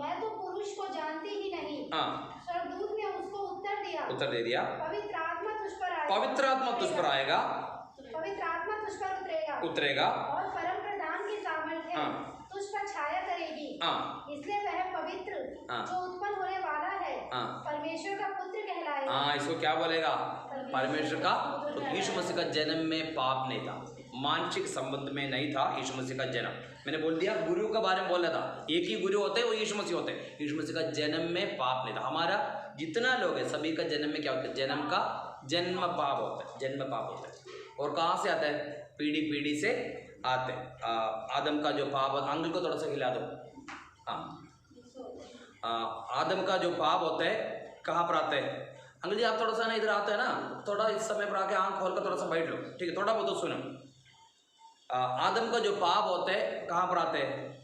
मैं तो पुरुष को जानती ही नहीं। स्वर्गदूत ने उसको उत्तर दे दिया, पवित्र आत्मा तुझ पर आएगा, पवित्र आत्मा तुझ पर आएगा, पवित्र आत्मा तुझ पर उतरेगा, और परम प्रधान की सामर्थ्य तुझ पर छाया करेगी। इसलिए वह पवित्र जो उत्पन्न होने वाला है परमेश्वर का पुत्र कहलाएगा। इसको क्या बोलेगा? परमेश्वर का। तो यीशु मसीह का जन्म में पाप नहीं था, मानसिक संबंध में नहीं था यीशु मसीह का जन्म। मैंने बोल दिया, गुरु के बारे में बोल रहा था, एक ही गुरु होते हैं, वो यीशु मसीह होते हैं। यीशु मसीह का जन्म में पाप नहीं था। हमारा जितना लोग है सभी का जन्म में क्या होता है? जन्म पाप होता है, जन्म पाप होता है। और कहाँ से आता है? पीढ़ी पीढ़ी से आते हैं। आदम का जो पाप, अंगल को थोड़ा सा हिला दो। आदम का जो पाप होता है कहाँ पर आता है? अंकल जी आप थोड़ा सा ना इधर आता है ना, थोड़ा इस समय पर आके आंख खोल कर थोड़ा सा बैठ लो, ठीक है? थोड़ा बहुत सुनो। आदम का जो पाप होता है कहाँ पर आते हैं?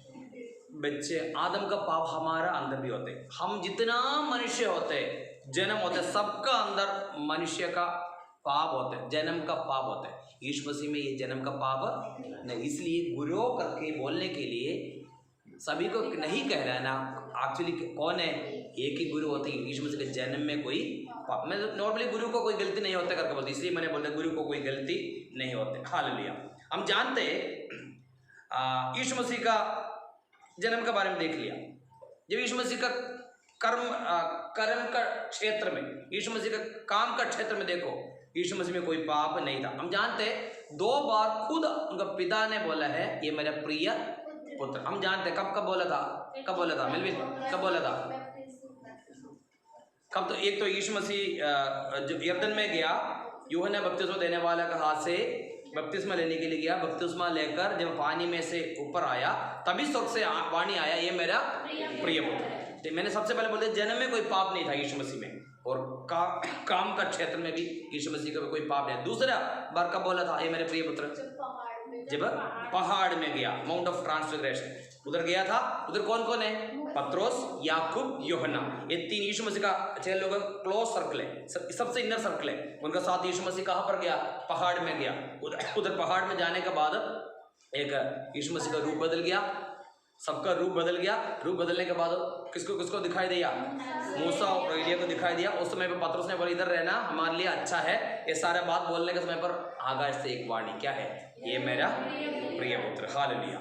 बच्चे। आदम का पाप हमारा अंदर भी होते हैं। हम जितना मनुष्य होते हैं, जन्म होते हैं, सबका अंदर मनुष्य का पाप होता है, जन्म का पाप होता है। यीशु मसीह में ये जन्म का पाप नहीं। इसलिए गुरु करके बोलने के लिए सभी को नहीं कह रहा है ना, एक्चुअली कौन है? एक ही गुरु होते हैं। यीशु मसीह के जन्म में कोई पाप, मैं नॉर्मली गुरु को कोई गलती नहीं होता करके बोलती, इसलिए मैंने बोला गुरु को कोई गलती नहीं होती। हालेलुया। हम जानते हैं यीशु मसीह का जन्म के बारे में देख लिया। जब यीशु मसीह का कर्म का क्षेत्र में, यीशु मसीह का काम का क्षेत्र में देखो, यीशु मसीह में कोई पाप नहीं था। हम जानते हैं 2 बार खुद उनका पिता ने बोला है, ये मेरा प्रिय पुत्र। हम जानते हैं कब बोला था मिलविन, कब बोला था? कब? तो एक तो यीशु मसीह जो यरदन में गया, यूहन्ना बपतिस्मा देने वाला का हाथ से बपतिस्मा लेने के लिए गया। बपतिस्मा लेकर जब पानी में से ऊपर आया, तभी स्वर्ग से वाणी आया, ये मेरा प्रिय पुत्र। मैंने सबसे पहले बोल दिया, जन्म में कोई पाप नहीं था यीशु मसीह में, और काम का क्षेत्र में भी यीशु मसीह का कोई पाप नहीं। दूसरा बार कब बोला था, ये मेरे प्रिय पुत्र? जब पहाड़ में गया, माउंट ऑफ ट्रांसफिगरेशन, उधर गया था। उधर कौन कौन है? पत्रोस, याकूब, यूहन्ना। ये 3 यीशु मसीह का 6 लोगों का क्लोज सर्कल है, सबसे इनर सर्कल है। उनका साथ यीशु मसीह कहाँ पर गया? पहाड़ में गया। उधर पहाड़ में जाने के बाद एक यीशु मसीह का रूप बदल गया, सबका रूप बदल गया। रूप बदलने के बाद किसको किसको दिखाई दिया? मूसा और एलिया को दिखाई दिया। उस समय पर पतरस ने बोला इधर रहना हमारे लिए अच्छा है। ये सारा बात बोलने के समय पर आकाश से एक वाणी, क्या है? ये मेरा प्रिय पुत्र, हालेलुया।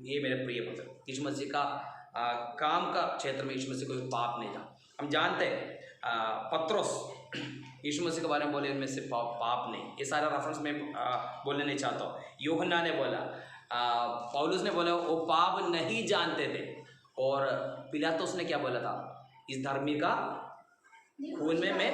ये मेरे प्रिय पुत्र। यीशु मसीह का काम का क्षेत्र में यीशु मसीह कोई पाप नहीं था। हम जानते हैं पतरस यीशु मसीह के बारे में बोले उनमें से पाप नहीं। ये सारा रेफरेंस में बोलने नहीं चाहता हूँ। यूहन्ना ने बोला, पौलुस ने बोला वो पाप नहीं जानते थे। और पिलातुस ने क्या बोला था? इस धर्मी का खून में मैं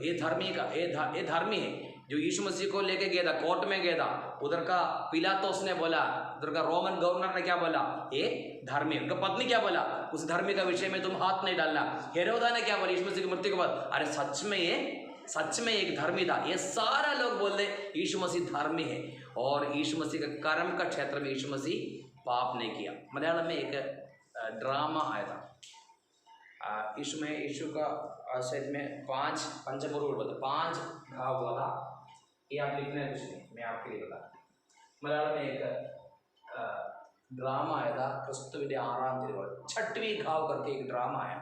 ये धर्मी का ये धर्मी है जो यीशु मसीह को लेके गया था, कोर्ट में गया था। उधर का पिलातुस ने बोला, उधर का रोमन गवर्नर ने क्या बोला? ये धर्मी। उनका पत्नी क्या बोला? उस धर्मी का विषय में तुम हाथ नहीं डालना। हेरोदा ने क्या बोला यीशु मसीह की मृत्यु के बाद? अरे सच में एक धर्मी था। ये सारा लोग बोल रहे यीशु मसीह धर्मी है। और यीशु मसीह के कर्म का क्षेत्र में यीशु मसीह पाप नहीं किया। मलयालम में एक ड्रामा आया था। यीशु का शरीर में 5 घाव हुआ था। ये आप लिखना है कुछ नहीं, मैं आपके लिए बता। मलयालम में एक ड्रामा आया था, क्रिस्तुविന്റെ 6ാം തിരുവോൾ, 6वीं घाव करके एक ड्रामा आया।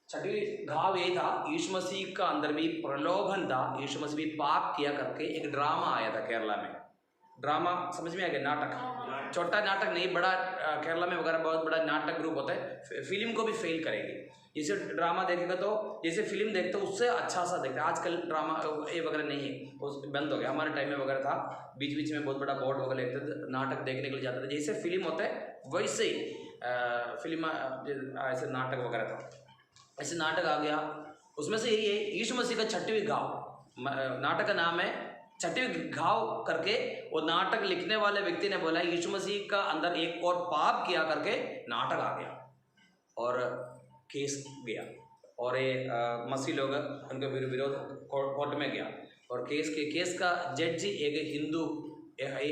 6वीं घाव ये था यीशु मसीह का अंदर भी प्रलोभन था, यीशु मसीह भी पाप किया करके एक ड्रामा आया था केरला में। ड्रामा समझ में आ गया? नाटक, छोटा नाटक नहीं, बड़ा केरला में वगैरह बहुत बड़ा नाटक ग्रुप होता है। फिल्म को भी फेल करेगी। जैसे ड्रामा देखेगा तो जैसे फिल्म देखते हो उससे अच्छा सा देखते हैं। आजकल ड्रामा ये वगैरह नहीं है, वो बंद हो गया। हमारे टाइम में वगैरह था, बीच बीच में बहुत बड़ा बोर्ड वगैरह लेते थे, नाटक देखने के लिए जाते थे। जैसे फिल्म होता है वैसे ही फिल्म ऐसे नाटक वगैरह था। ऐसे नाटक आ गया, उसमें से यही है यीशु मसीह का 6वीं घाव। नाटक का नाम है 6वीं घाव करके। वो नाटक लिखने वाले व्यक्ति ने बोला यीशु मसीह का अंदर एक और पाप किया करके नाटक आ गया और केस गया। और ये मसीह लोग उनके विरोध कोर्ट में गया। और केस का जज एक हिंदू,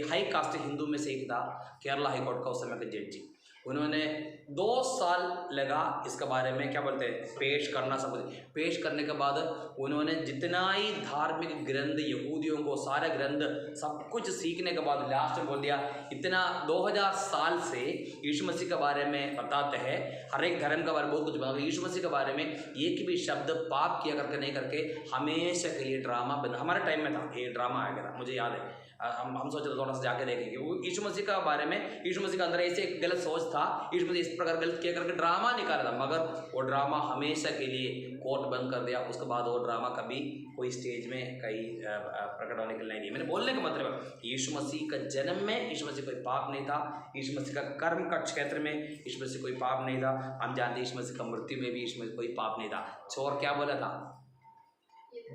हाई कास्ट हिंदू में से एक था, केरला हाई कोर्ट का उस समय का जज। उन्होंने 2 साल लगा इसके बारे में क्या बोलते हैं पेश करना। सब कुछ पेश करने के बाद उन्होंने जितना ही धार्मिक ग्रंथ यहूदियों को सारे ग्रंथ सब कुछ सीखने के बाद लास्ट में बोल दिया इतना 2000 साल से यीशु मसीह के बारे में बताते हैं, हर एक धर्म के बारे में बहुत कुछ बताते हैं। यीशु मसीह के बारे में एक भी शब्द पाप किया करके नहीं करके हमेशा के लिए ड्रामा बना। हमारे टाइम में था ये ड्रामा आया था, मुझे याद है। हम सोचे थोड़ा सा जाके देखेंगे वो यीशु मसीह का बारे में। यीशु मसीह के अंदर ऐसे एक गलत सोच था, यीशु मसीह इस प्रकार गलत किया करके ड्रामा निकाला था, मगर वो ड्रामा हमेशा के लिए कोर्ट बंद कर दिया। उसके बाद वो ड्रामा कभी कोई स्टेज में कहीं प्रकट होने के लिए नहीं। मैंने बोलने का मतलब यीशु मसीह का जन्म में यीशु मसीह कोई पाप नहीं था। यीशु मसीह का कर्म का क्षेत्र में यीशु मसीह कोई पाप नहीं था। हम जानते यीशु मसीह का मृत्यु में भी यीशु मसीह कोई पाप नहीं था। चोर क्या बोला था?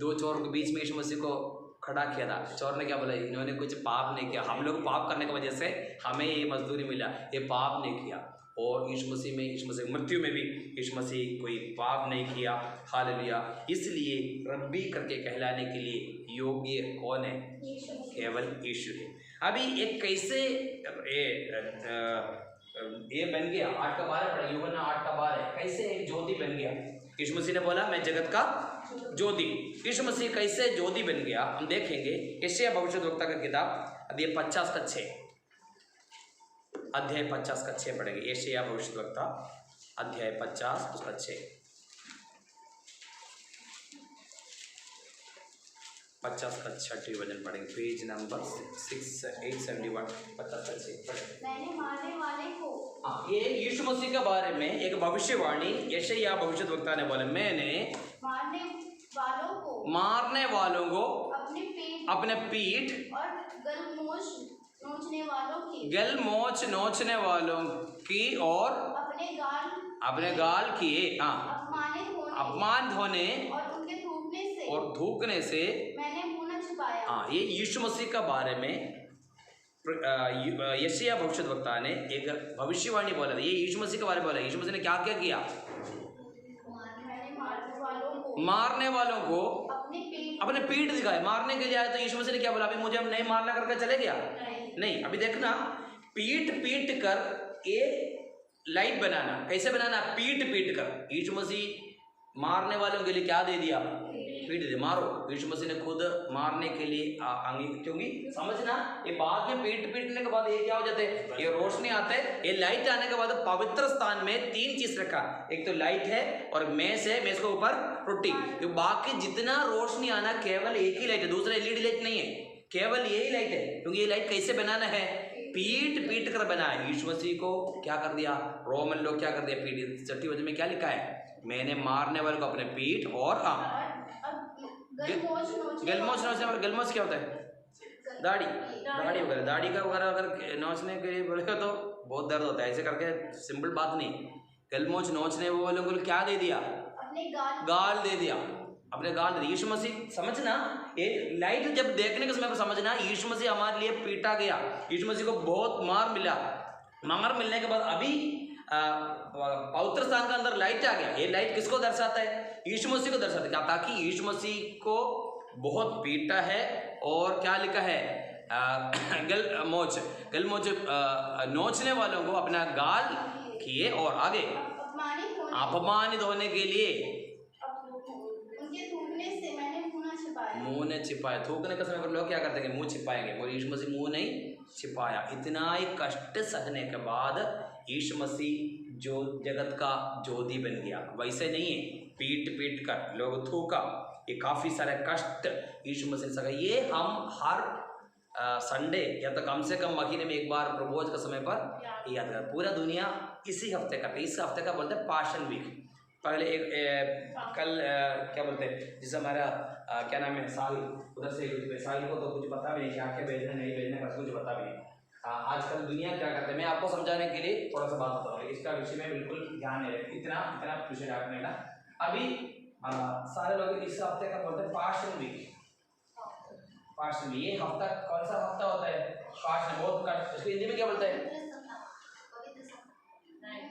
2 चोर के बीच में यीशु मसीह को खड़ा किया था। चोर ने क्या बोला? इन्होंने कुछ पाप नहीं किया, हम लोग पाप करने की वजह से हमें ये मजदूरी मिला, ये पाप नहीं किया। और यीशु मसीह में, यीशु मसीह मृत्यु में भी यीशु मसीह कोई पाप नहीं किया। हालेलुया। इसलिए रब्बी करके कहलाने के लिए योग्य कौन है? केवल यीशु है। अभी एक कैसे ये बन गया 8 का 12 पढ़ा, यूहन्ना 8 का 12 कैसे एक ज्योति बन गया। यीशु मसीह ने बोला मैं जगत का ज्योति। यीशु मसीह कैसे ज्योति बन गया हम देखेंगे। यशायाह भविष्यद्वक्ता का किताब अध्याय 50 का 6, अध्याय 50 का 6 पढ़ेंगे। यशायाह भविष्यद्वक्ता अध्याय 50 उसका 6, 50 का 6वीं वचन पढ़ेंगे, पेज नंबर 6871, 50 का 6 पढ़ेंगे। मैंने मारने वाले को, हाँ, ये यीशु मसीह के बारे में एक भविष्यवाणी यशायाह भविष्यद्वक्ता ने बोला मैंने मारने वालों को अपने पीठ और गलमोच नोचने वालों की और अपने गाल किए अपमान होने और थूकने से मैंने मुंह न छुपाया। हाँ, ये यीशु मसीह का बारे में यशायाह भविष्यद्वक्ता ने एक भविष्यवाणी बोला था। ये यीशु मसीह के बारे में बोला। यीशु मसीह ने क्या क्या किया? मारने वालों को अपने पीठ दिखाए। मारने के लिए आया तो यीशु मसीह ने क्या बोला? अभी मुझे हम नहीं मारना करके चले गया? नहीं। अभी देखना, पीट कर एक लाइट बनाना। कैसे बनाना? पीट कर। यीशु मसीह मारने वालों के लिए क्या दे दिया? पीट दे, मारो। यीशु मसीह ने खुद मारने के लिए क्योंकि समझना, ये बाद में पीटने के बाद ये क्या हो जाते हैं, ये रोशनी आता है, ये लाइट आने के बाद पवित्र स्थान में 3 चीज रखा, एक तो लाइट है और मेज है, मेज के ऊपर रोटी। ये बाकी जितना रोशनी आना केवल एक ही लाइट है, दूसरा एलईडी लाइट नहीं है, केवल यही लाइट है। क्योंकि ये लाइट कैसे बनाना है, पीट कर बना है। यीशु मसीह को क्या कर दिया, रोमन लोग क्या कर दिया, पीट। 6 वचन में क्या लिखा है, मैंने मारने वाले को अपने पीठ और गलमोच क्या होता है, दाढ़ी वगैरह, दाढ़ी का वगैरह अगर नोचने के लिए बोलेगा तो बहुत दर्द होता है, ऐसे करके सिंपल बात नहीं। गलमोच नोचने वो लोगों को क्या दे दिया, गाल दे दिया, अपने गाल दे दिया। यीशु मसीह समझना, ये लाइट जब देखने के समय पर समझना, यीशु मसीह हमारे लिए पीटा गया, यीशु मसीह को बहुत मार मिला। मार मिलने के बाद अभी पवित्र स्थान के अंदर लाइट आ गया। ये लाइट किसको दर्शाता है, यीशु मसीह को दर्शाता है। क्या, ताकि यीशु मसीह को बहुत पीटा है और क्या लिखा है, गलमोच नोचने वालों को अपना गाल किए और आगे अपमानित होने के लिए मुंह ने छिपाया। थूकने के समय पर लोग क्या करते हैं, मुंह छिपाएंगे, और यीशु मसीह मुंह नहीं छिपाया। इतना ही कष्ट सहने के बाद यीशु मसीह जो जगत का ज्योति बन गया, वैसे नहीं है पीट कर लोग थूका, ये काफ़ी सारे कष्ट यीशु मसीह सका। ये हम हर संडे या तो कम से कम महीने में एक बार प्रभुभोज के समय पर याद कर। पूरा दुनिया इसी हफ्ते का, इस हफ्ते का बोलते हैं पाशन वीक। पहले कल क्या बोलते हैं, जिसे हमारा क्या नाम है, साहिल, उधर से साहिल को तो कुछ पता भी नहीं कि आके भेजने नहीं भेजने का कुछ पता भी नहीं। आजकल दुनिया क्या करते हैं, मैं आपको समझाने के लिए थोड़ा सा बात बता रहा हूँ, इसका विषय में बिल्कुल ध्यान नहीं रखें, इतना विषय रखने का। अभी सारे लोग इस हफ्ते का बोलते हैं पाशन वीक। पाशन, ये हफ्ता कौन सा हफ्ता होता है, पाशन, बहुत इसको हिंदी में क्या बोलते हैं,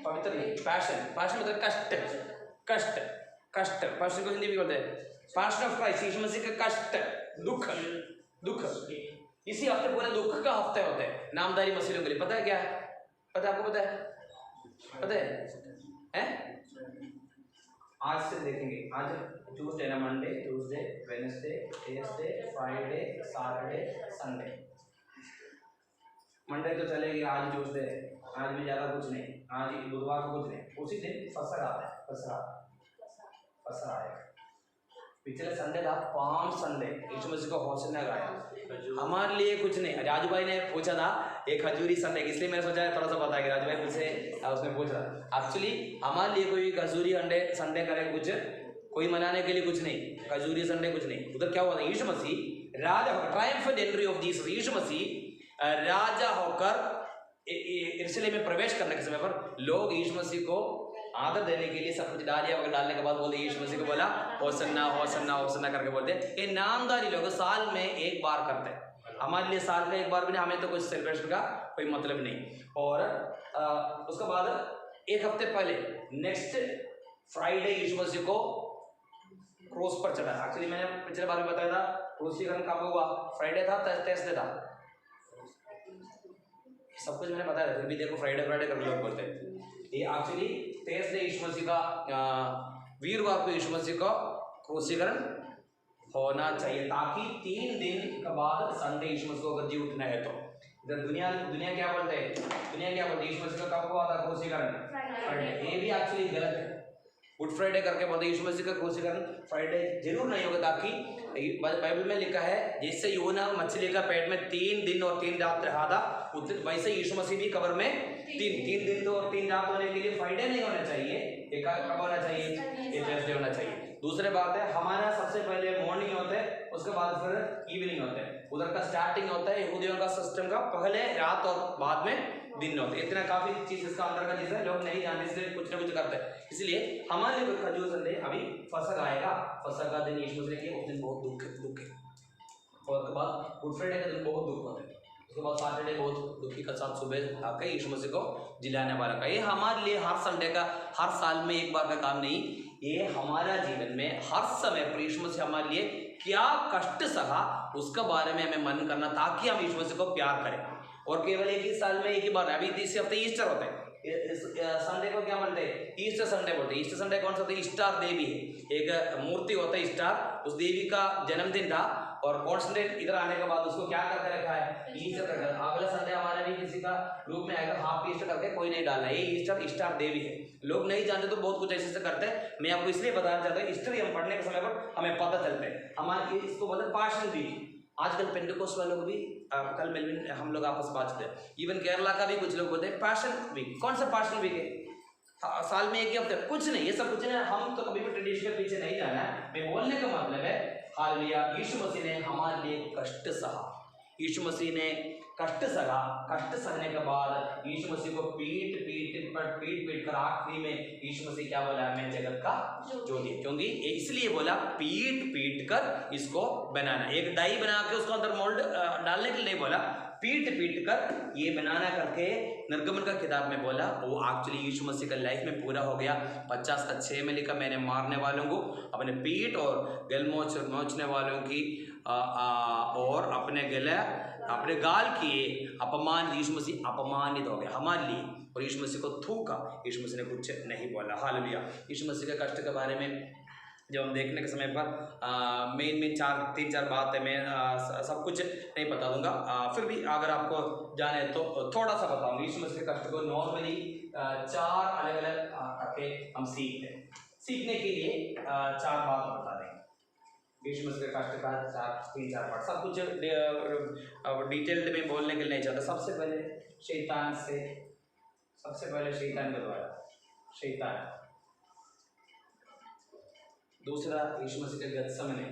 पवित्र नहीं, पैशन मतलब कष्ट। पाशन को हिंदी में बोलते हैं पैशन ऑफ क्राइस्ट, यीशु मसीह का कष्ट, दुख। इसी हफ्ते पूरे दुख का हफ्ते होते हैं नामधारी मसीहों के लिए। पता है क्या है, पता है आपको, पता है? आज से देखेंगे, आज ट्यूसडे ना, Monday, Tuesday, Wednesday, Thursday, Friday, Saturday, Sunday. Monday तो चलेगी, आज ट्यूसडे, आज में ज़्यादा कुछ नहीं, आज बुधवार को कुछ नहीं, उसी दिन फसर आता है, फसर आएगा। पिछले संडे था पाम संडे, यीशु मसीह को होशना गाया, हमारे लिए कुछ नहीं। राजू भाई ने पूछा था एक खजूरी संडे, इसलिए मैंने सोचा थोड़ा सा बताया कि राजू भाई मुझसे उसने पूछा। एक्चुअली हमारे लिए कोई खजूरी संडे करे कुछ, कोई मनाने के लिए कुछ नहीं, खजूरी संडे कुछ नहीं। उधर क्या हुआ था, यीशु मसीह राजा होकर, ट्रायम्फेंट एंट्री ऑफ जीसस, यीशु मसीह राजा होकर यरूशलेम में प्रवेश करने के समय पर लोग यीशु मसीह को आदर देने के लिए सब कुछ डालिया वगैरह डालने के बाद बोलते यीशु मसीह को बोला होसन्ना करके बोलते। ये नामधारी लोग साल में एक बार करते हैं, हमारे लिए साल का एक बार भी नहीं, हमें तो कुछ सेलिब्रेशन का कोई मतलब नहीं। और उसके बाद एक हफ्ते पहले नेक्स्ट फ्राइडे यीशु मसीह को क्रूस पर चढ़ा। एक्चुअली मैंने पिछले बार में बताया था क्रूसीकरण कब हुआ, फ्राइडे था, थर्सडे था, सब कुछ मैंने बताया था, फिर भी देखो फ्राइडे करके लोग बोलते हैं। ये एक्चुअली थर्सडे यीशु मसीह का, वीरवार को यीशु मसीह का क्रूसीकरण होना चाहिए, ताकि 3 दिन के बाद संडे यीशु मसीह को अगर जी उठना है तो। इधर दुनिया क्या बोलते हैं, यीशु मसीह का कब हुआ था क्रूसीकरण, फ्राइडे। ये भी एक्चुअली गलत है, गुड फ्राइडे करके बोलते यीशु मसीह का क्रूसीकरण फ्राइडे जरूर नहीं होगा, ताकि बाइबल में लिखा है जैसे यूहन्ना मछली का पेट में 3 दिन और 3 रात रहा था, वैसे यीशु मसीह भी कब्र में 3 दिन और 3 रात होने के लिए फ्राइडे नहीं होना चाहिए, एक कब होना चाहिए, ये थर्सडे होना चाहिए। दूसरी बात है, हमारा सबसे पहले मॉर्निंग होता है, उसके बाद फिर इवनिंग होता है। उधर का स्टार्टिंग होता है यहूदियों का सिस्टम का, पहले रात और बाद में दिन होते हैं। इतना काफी चीज इसका अंदर का चीज है, लोग नहीं जानते, इसलिए कुछ ना कुछ करते हैं। इसलिए हमारे लिए खजूर संडे, अभी फसक आएगा, फसक का दिन यीशु मसीह के, उस दिन बहुत दुख है। और उसके बाद गुड फ्राइडे का दिन बहुत दुख होता है, उसके बाद सैटरडे बहुत दुखी का साथ सुबह आकर यीशु मसीह को जिलाने वाला का। ये हमारे लिए हर संडे का, हर साल में एक बार का काम नहीं, ये हमारा जीवन में हर समय पर यीशु मसीह हमारे लिए क्या कष्ट सहा उसका बारे में हमें मन करना, ताकि हम यीशु मसीह को प्यार करें। और केवल एक ही साल में एक ही बार, अभी इस हफ्ते ईस्टर होता है, संडे को क्या बोलते हैं, ईस्टर संडे बोलते हैं। ईस्टर संडे कौन सा होता है, स्टार देवी है, एक मूर्ति होता है स्टार, उस देवी का जन्मदिन था और कॉन्स्टेंटाइन इधर आने के बाद उसको क्या करके रखा है, ईस्टर करके। अगला संडे हमारा भी किसी का ग्रुप में आएगा, हाफ ईस्टर करके कोई नहीं डालना, ये ईस्टर स्टार देवी है। लोग नहीं जानते तो बहुत कुछ ऐसे से करते हैं। मैं आपको इसलिए बताना चाहता हूँ, हिस्ट्री हम पढ़ने के समय पर हमें पता चलता है। हमारे इसको बोलते हैं पैशन वीक। आजकल पेंटिकोस्ट वालों को भी कल मेलविन हम लोग आपस बात करते हैं, इवन केरला का भी कुछ लोग बोलते हैं पैशन वीक। कौन सा पैशन वीक है? साल में एक ही हफ्ते, कुछ नहीं, ये सब कुछ नहीं। हम तो कभी भी ट्रेडिशन के पीछे नहीं जाना है। मैं बोलने का मतलब है, हालेलुया, यीशु मसीह ने हमारे लिए कष्ट सहा। यीशु मसीह ने कष्ट सहा। कष्ट सहने के बाद यीशु मसीह को पीट कर आखिरी में यीशु मसीह क्या बोला, मैं जगत का ज्योति। क्योंकि इसलिए बोला पीट कर इसको बनाना, एक डाई बना के उसको अंदर मोल्ड डालने के लिए नहीं बोला, पीट कर ये बनाना करके निर्गमन का किताब में बोला। वो एक्चुअली यीशु मसीह का लाइफ में पूरा हो गया। 50:6 में लिखा, मैंने मारने वालों को अपने पीठ और गल नोचने वालों की और अपने गाल किए अपमान। यीशु मसीह अपमानित हो गया हमारे लिए और यीशु मसीह को थूका। यीशु मसीह ने कुछ नहीं बोला। हालेलुया। यीशु मसीह के कष्ट के बारे में जब हम देखने के समय पर मेन 3-4 बात है, मैं सब कुछ नहीं बता दूंगा, फिर भी अगर आपको जाने तो थोड़ा सा बताऊंगा। यीशु मसीह के कष्ट को नॉर्मली 4 अलग-अलग करके हम सीखने के लिए 4 बात बता देंगे। यीशु मसीह के कष्ट का 3-4 पार्ट, सब कुछ डिटेल्ड में बोलने के लिए नहीं चाहता। सबसे पहले शैतान के द्वारा, शैतान। दूसरा यीशु मसीह के गत्समने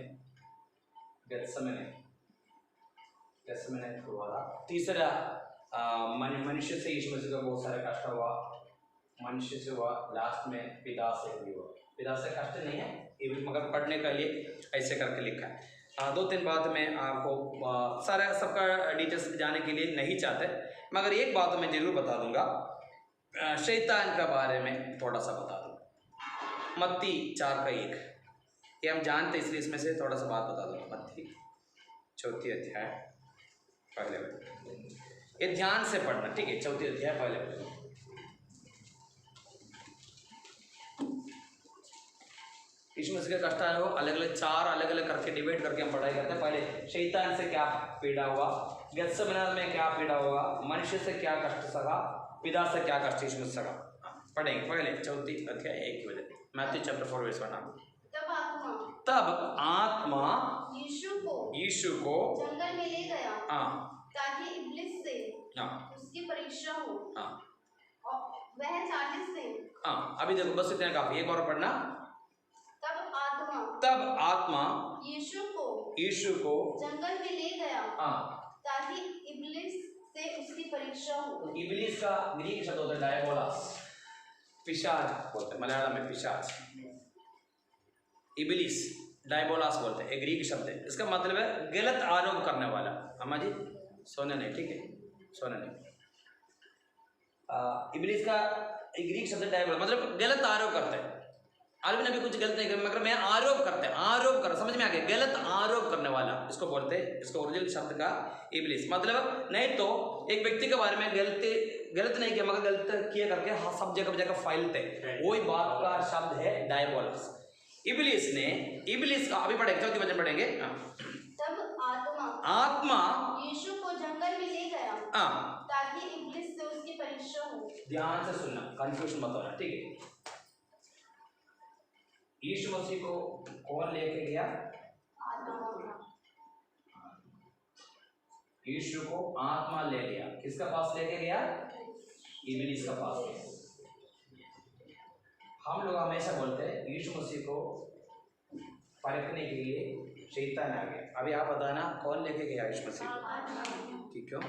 हुआ। तीसरा मनुष्य से यीशु मसीह का बहुत सारा कष्ट हुआ, मनुष्य से हुआ। लास्ट में पिता से भी हुआ। पिता से कष्ट नहीं है ये भी, मगर पढ़ने के लिए ऐसे करके लिखा है। 2-3 बात मैं आपको सारा सबका डिटेल्स जाने के लिए नहीं चाहते, मगर एक बात मैं जरूर बता दूंगा, शैतान के बारे में थोड़ा सा बता दूंगा। मत्ती 4:1 ये हम जानते इसलिए इसमें से थोड़ा सा बात बता दूंगा। मत्ती 4 अध्याय पहले, ये ध्यान से पढ़ना, ठीक है? 4 अध्याय पहले। यीशु मसीह का कष्ट आया हो, अलग-अलग 4 अलग-अलग करके डिवाइड करके हम पढ़ाई करते हैं। पहले शैतान से क्या पीड़ा हुआ, गेत्सेमने में क्या पीड़ा हुआ, मनुष्य से क्या कष्ट सहा, पिता से क्या कष्ट यीशु मसीह सहा। पढ़ेंगे पहले 4 अध्याय 1 की वजह। Matthew chapter 4 verse 1। तब आत्मा यीशु को जंगल में ले गया, ताकि इब्लिस से उसकी परीक्षा हो। और वह 40 दिन। अभी देखो बस इतना काफी, एक बार पढ़ना। तब आत्मा यीशु को जंगल में ले गया, ताकि इब्लिस से उसकी परीक्षा हो। इब्लिस का ग्रीक शब्द होता है डायबोलस, पिशाच बोलते हैं मलयालम में, पिशाच। इब्लिस डायबोलस बोलते हैं, ग्रीक शब्द है। इसका मतलब है गलत आरोप करने वाला। अम्मा जी सोने नहीं, ठीक है? सोने नहीं। इब्लिस का ग्रीक शब्द डायबोलस मतलब गलत आरोप करते हैं। आलवी नबी कुछ गलत नहीं कर, मगर मैं आरोप करते हैं, आरोप कर, समझ में आ गया? गलत आरोप करने वाला इसको बोलते हैं। इसको ओरिजिनल शब्द का इब्लिस मतलब नहीं तो एक व्यक्ति के बारे में गलत नहीं किया, मगर गलत किया करके सब जगह फैलते, वही बात का शब्द है डायबोलस। इब्लिस का अभी पढ़ेंगे, 4 वचन पढ़ेंगे। तब आत्मा यीशु को जंगल में ले गया, ताकि इब्लिस से उसकी परीक्षा हो। ध्यान से सुनना, कंफ्यूजन मत होना, ठीक है? यीशु मसीह को कौन लेके गया? यीशु को आत्मा ले गया। किसका पास लेके गया? इब्लिस का पास गया। हम लोग हमेशा बोलते हैं यीशु मसीह को परखने के लिए शैतान आ गया। अभी आप बताना कौन लेके गया यीशु मसीह को? ठीक, क्यों?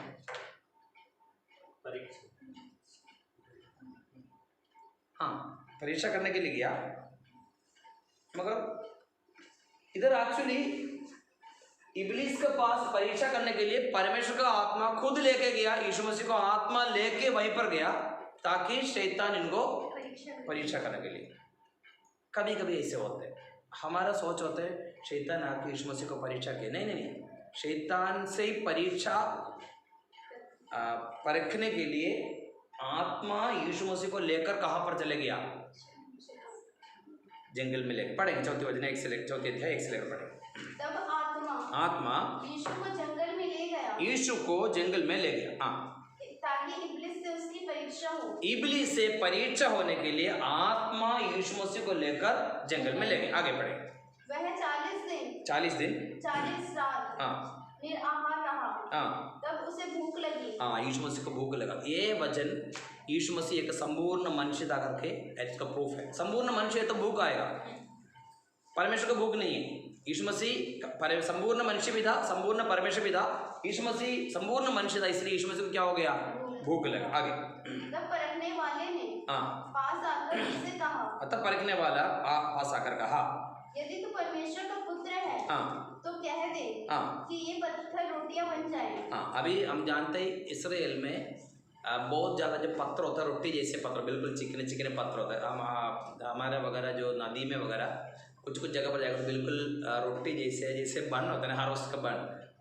परीक्षा करने के लिए गया, मगर इधर एक्चुअली इब्लिस के पास परीक्षा करने के लिए परमेश्वर का आत्मा खुद लेके गया। यीशु मसीह को आत्मा लेके वहीं पर गया ताकि शैतान इनको परीक्षा करने के लिए। कभी कभी ऐसे होते हैं, हमारा सोच होता है शैतान आके यीशु मसीह को परीक्षा किया। नहीं, शैतान से ही परीक्षा परखने के लिए आत्मा यीशु मसीह को लेकर कहाँ पर चले गया? जंगल में ले पढ़ेंगे। चौथी वचन एक से लेकर चौथी अध्याय एक से लेकर पढ़ेंगे। तब आत्मा यीशु को जंगल में ले गया। यीशु को जंगल में ले गया, हाँ, ताकि इब्लिस से उसकी परीक्षा हो। इब्लिस से परीक्षा होने के लिए आत्मा यीशु मसीह को लेकर जंगल में ले गए। आगे बढ़े। वह 40 दिन 40 रात हाँ निराहार रहा। हाँ तब उसे भूख लगी। हाँ, यीशु मसीह को भूख लगा। ये वचन यीशु मसीह एक संपूर्ण मनुष्य था करके इसका प्रूफ है। संपूर्ण मनुष्य है तो भूख आएगा, परमेश्वर को भूख नहीं है। यीशु मसीह संपूर्ण मनुष्य भी था, संपूर्ण परमेश्वर भी था। यीशु मसीह संपूर्ण मनुष्य था, इसलिए यीशु मसीह को क्या हो गया, भूख लगा। आगे। तब परखने वाले ने हाँ, पास आकर उससे कहा, तब परखने वाला पास आकर कहा, यदि तू परमेश्वर का पुत्र है हाँ तो कह दे हाँ कि ये पत्थर रोटियां बन जाए। हाँ, अभी हम जानते हैं इस्राएल में बहुत ज़्यादा जो पत्थर होता है, रोटी जैसे पत्थर, बिल्कुल चिकने चिकने पत्थर होता है। हमारे वगैरह जो नदी में वगैरह कुछ कुछ जगह पर जाएगा तो बिल्कुल रोटी जैसे बन होता है ना, हर उसका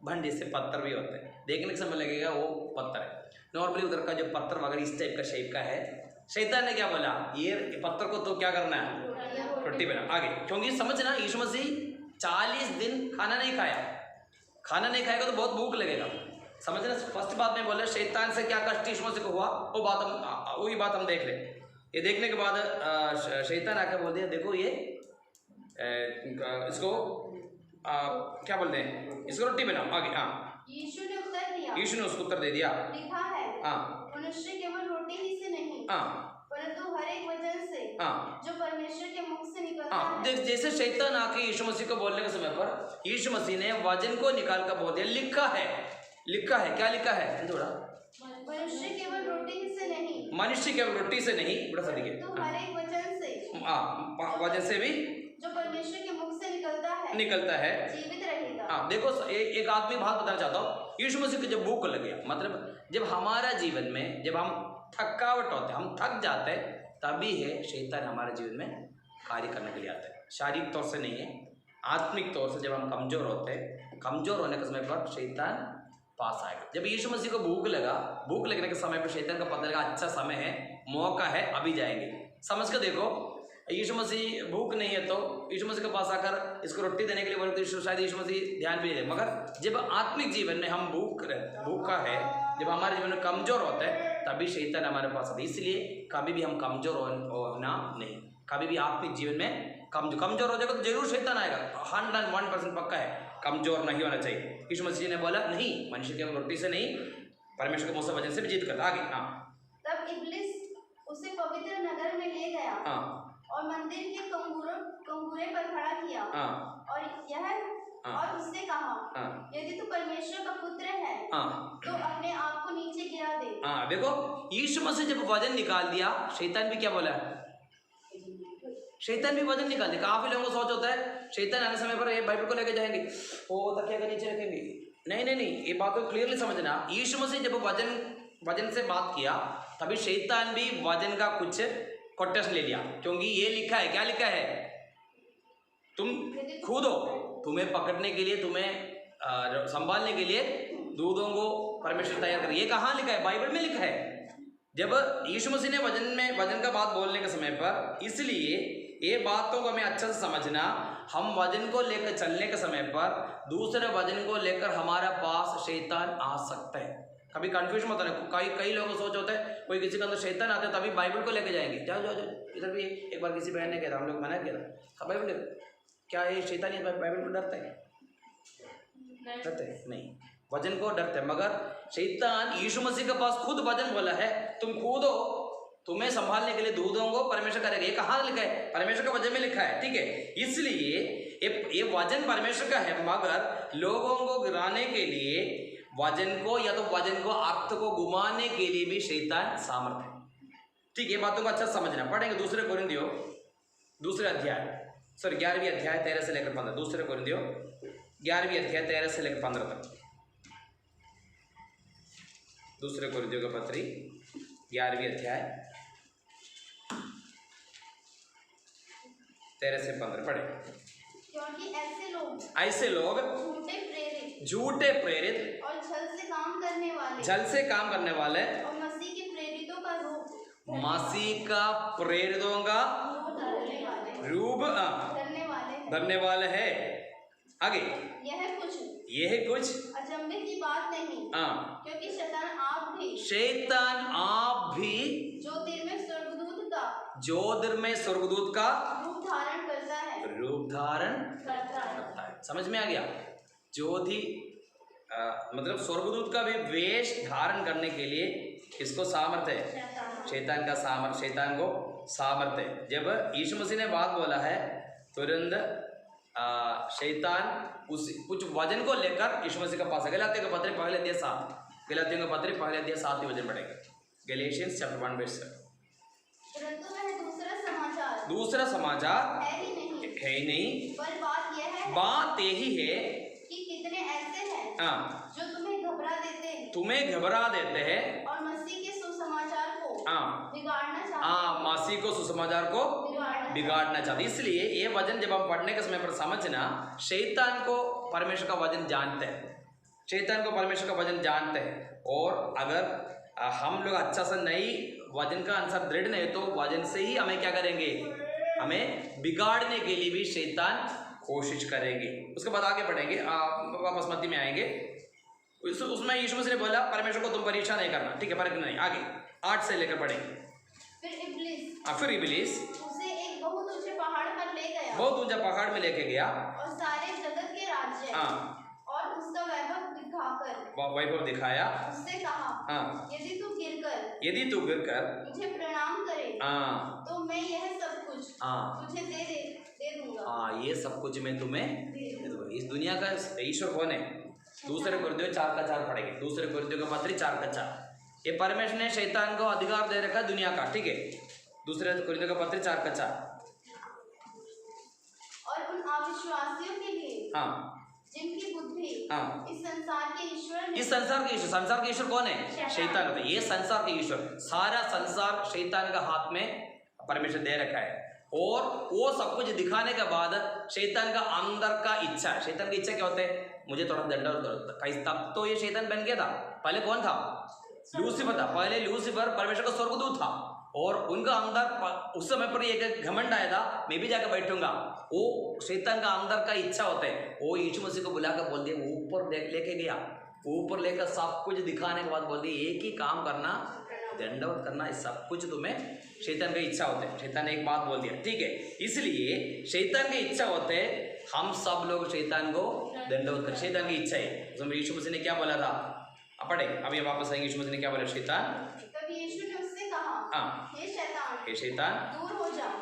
बन जैसे पत्थर भी होते हैं। देखने के समय लगेगा वो पत्थर है। नॉर्मली उधर का जो पत्थर वगैरह इस टाइप का शेप का है। शैतान ने क्या बोला, ये पत्थर को तो क्या करना है, रोटी बना। आगे, क्योंकि समझना यीशु मसीह 40 दिन खाना नहीं खाएगा तो बहुत भूख लगेगा। समझना, फर्स्ट बात में बोले शैतान से क्या कष्ट यीशु मसीह को हुआ, वही बात हम देख रहे। ये देखने के बाद शैतान आकर बोल दिया, देखो ये इसको क्या बोलते हैं, इसको रोटी बनाओ। आगे। हाँ, यीशु ने उत्तर दिया, यीशु ने उसको उत्तर दे दिया, लिखा है, हाँ, मनुष्य केवल रोटी ही से नहीं, हाँ, परंतु हर एक वचन से, हाँ, जो परमेश्वर के मुख से निकलता हाँ। है। जैसे शैतान आके यीशु मसीह को बोलने के समय पर यीशु मसीह ने वचन को निकाल कर बोल दिया, लिखा है। क्या लिखा है, थोड़ा, मनुष्य केवल रोटी ही से नहीं, मनुष्य केवल रोटी से नहीं, बड़ा सा देखिए, तो हर एक वचन से, हाँ, वचन से भी जो परमेश्वर के मुख से निकलता है, जीवित रहेगा। हाँ, देखो एक आदमी बात बताना चाहता हूँ। यीशु मसीह को जब भूख लग गया, मतलब जब हमारा जीवन में जब हम थकावट होते, हम थक जाते हैं, तभी है शैतान हमारे जीवन में कार्य करने के लिए आता है। शारीरिक तौर से नहीं है, आत्मिक तौर से जब हम कमजोर होते हैं, कमजोर होने के समय पर शैतान पास आएगा। जब यीशु मसीह को भूख लगने के समय पर शैतान का पता लगा अच्छा समय है, मौका है, अभी जाएंगे। समझ कर देखो, यीशु मसीह भूख नहीं है तो यीशु मसीह के पास आकर इसको रोटी देने के लिए बोले तो शायद यीशु मसीह ध्यान भी नहीं दे। मगर जब आत्मिक जीवन में हम भूखा है, जब हमारे जीवन में कमजोर होते हैं, तभी शैतान हमारे पास आता है। इसलिए कभी भी हम कमजोर होना नहीं, कभी भी आत्मिक जीवन में कमजोर हो जाएगा तो जरूर शैतान आएगा, 101% पक्का है। कमजोर नहीं होना चाहिए। यीशु मसीह ने बोला नहीं, मनुष्य केवल रोटी से नहीं, परमेश्वर के मुँह से वचन से भी जीत करता। आगे। हाँ, तब इब्लिस उसे पवित्र नगर में ले गया, हाँ, और मंदिर के कंगूरे पर खड़ा किया, हाँ, और उससे कहा, हाँ, यदि तू परमेश्वर का पुत्र है, हाँ, तो अपने आप को नीचे गिरा दे। हाँ, देखो यीशु मसीह जब वजन निकाल दिया, शैतान भी क्या बोला, शैतान भी वजन निकाल दिया। काफी लोगों को सोच होता है शैतान आने समय पर ये बाइबल को लेके जाएंगे, वो तकिया के नीचे रखेंगे। नहीं, ये बात को क्लियरली समझना। यीशु मसीह जब वजन से बात किया, तभी शैतान भी वजन का कुछ कोटेशन ले लिया, क्योंकि ये लिखा है, क्या लिखा है, तुम खुद हो, तुम्हें पकड़ने के लिए, तुम्हें संभालने के लिए दूधों को परमेश्वर तैयार कर। ये कहाँ लिखा है, बाइबल में लिखा है। जब यीशु मसीह ने वजन का बात बोलने के समय पर, इसलिए ये बातों को हमें अच्छा से समझना। हम वजन को लेकर चलने के समय पर दूसरे वजन को लेकर हमारा पास शैतान आ सकता है। कभी कंफ्यूजन होता है, कई लोगों को सोच होता है कोई किसी के अंदर शैतान आता है तभी बाइबल को लेके जाएंगे। जाओ इधर भी एक बार किसी बहन ने कहा था, हम लोग मना किया था, बाइबल क्या ये शैतान ये बाइबल को डरता है? नहीं, वजन को डरते हैं। मगर शैतान यीशु मसीह के पास खुद वजन बोला है, तुम खुद हो, तुम्हें संभालने के लिए दूधों को परमेश्वर करेगा। ये कहाँ लिखा है, परमेश्वर का वजन में लिखा है, ठीक है। इसलिए ये वजन परमेश्वर का है, मगर लोगों को गिराने के लिए वजन को या तो वजन को अर्थ को घुमाने के लिए भी शैतान सामर्थ्य है, ठीक है। बातों को अच्छा समझना। पढ़ेंगे दूसरे कोरिन्थियों दूसरे अध्याय 11वीं अध्याय 13 से लेकर 15, दूसरे कोरिन्थियों 11वीं अध्याय 13 से लेकर 15 तक। दूसरे कोरिन्थियों का पत्री 11वीं अध्याय 13 से 15 पढ़े। क्योंकि ऐसे लोग झूठे प्रेरित और छल से काम करने वाले और मसीह के प्रेरितों का रूप धरने वाले है। आगे यह कुछ अचंभे की बात नहीं, क्योंकि शैतान आप भी ज्योतिर में स्वर्गदूत का रूप धारण करता है। समझ में आ गया? ज्योति मतलब स्वर्गदूत का भी वेश धारण करने के लिए किसको सामर्थ्य है? शैतान का सामर्थ्य, शैतान को सामर्थ्य है। जब यीशु मसीह ने बात बोला है तुरंत शैतान उस कुछ वजन को लेकर यीशु मसीह के पास है। गलातियों का पत्र पहले अध्याय 7, गलातियों का पत्र पहले अध्याय 7 वजन बढ़ेगा। Galatians chapter 1 verse 7। परंतु वह दूसरा समाचार है ही नहीं, पर बात यही है कि कितने ऐसे हैं जो तुम्हें घबरा देते हैं और मसीह के सुसमाचार को बिगाड़ना चाहते। इसलिए ये वचन जब हम पढ़ने के समय पर समझना, शैतान को परमेश्वर का वचन जानते हैं, शैतान को परमेश्वर का वचन जानते हैं। और अगर हम लोग अच्छा सा नहीं वचन का अनुसार दृढ़ नहीं तो वचन से ही हमें क्या करेंगे? हमें बिगाड़ने के लिए भी शैतान कोशिश करेंगे। उसके बाद आगे बढ़ेंगे, वापस मत्ती में आएंगे। उसमें यीशु मसीह ने बोला परमेश्वर को तुम परीक्षा नहीं करना, ठीक है, परख नहीं। आगे 8 से लेकर पढ़ेंगे। फिर इब्लीस उसे एक बहुत ऊंचे पहाड़ पर ले गया, बहुत ऊंचा पहाड़ में लेके गया और सारे जगत के राज्य और उसका वैभव दिखाया, उससे कहा यदि तू गिरकर मुझे प्रणाम करे तो मैं यह सब कुछ तुझे दे दूंगा। ये सब कुछ मैं तुम्हें दे दूंगा। इस दुनिया का ईश्वर कौन है? दूसरे कुरिन्थियों 4:4 पढ़ेंगे। दूसरे कुरिन्थियों का पत्र 4:4। ये परमेश्वर ने शैतान को अधिकार दे रखा है दुनिया का, ठीक है। दूसरे कुरिन्थियों का पत्र 4:4। और उन अविश्वासियों के लिए जिनकी बुद्धि इस संसार के ईश्वर कौन है? शैतान होता है। ये संसार के ईश्वर, सारा संसार शैतान का हाथ में परमेश्वर दे रखा है। और वो सब कुछ दिखाने के बाद शैतान का अंदर का इच्छा है। शैतान की इच्छा क्या होता है? मुझे थोड़ा दंड। तब तो ये शैतान बन गया था। पहले कौन था? लूसीफर था। पहले लूसीफर परमेश्वर का स्वर्गदूत था और उनका अंदर उस समय पर एक घमंड आया था, मैं भी जाकर बैठूंगा। वो शैतान का अंदर का इच्छा होता है। वो यीशु मसीह को बुलाकर बोल दिया, ऊपर लेके गया, ऊपर लेकर सब कुछ दिखाने के बाद बोल दिया एक ही काम करना, दंडवत करना, इस सब कुछ तुम्हें शैतान की इच्छा होते है। शैतान ने एक बात बोल दिया, ठीक है। इसलिए शैतान की इच्छा होते है हम सब लोग शैतान को दंडवत कर। शैतान की इच्छा है। तो यीशु मसीह ने क्या बोला था? पढ़े अभी वापस आएंगे। यीशु मसीह ने क्या बोला? शैतान, तब यीशु ने उससे कहा हे शैतान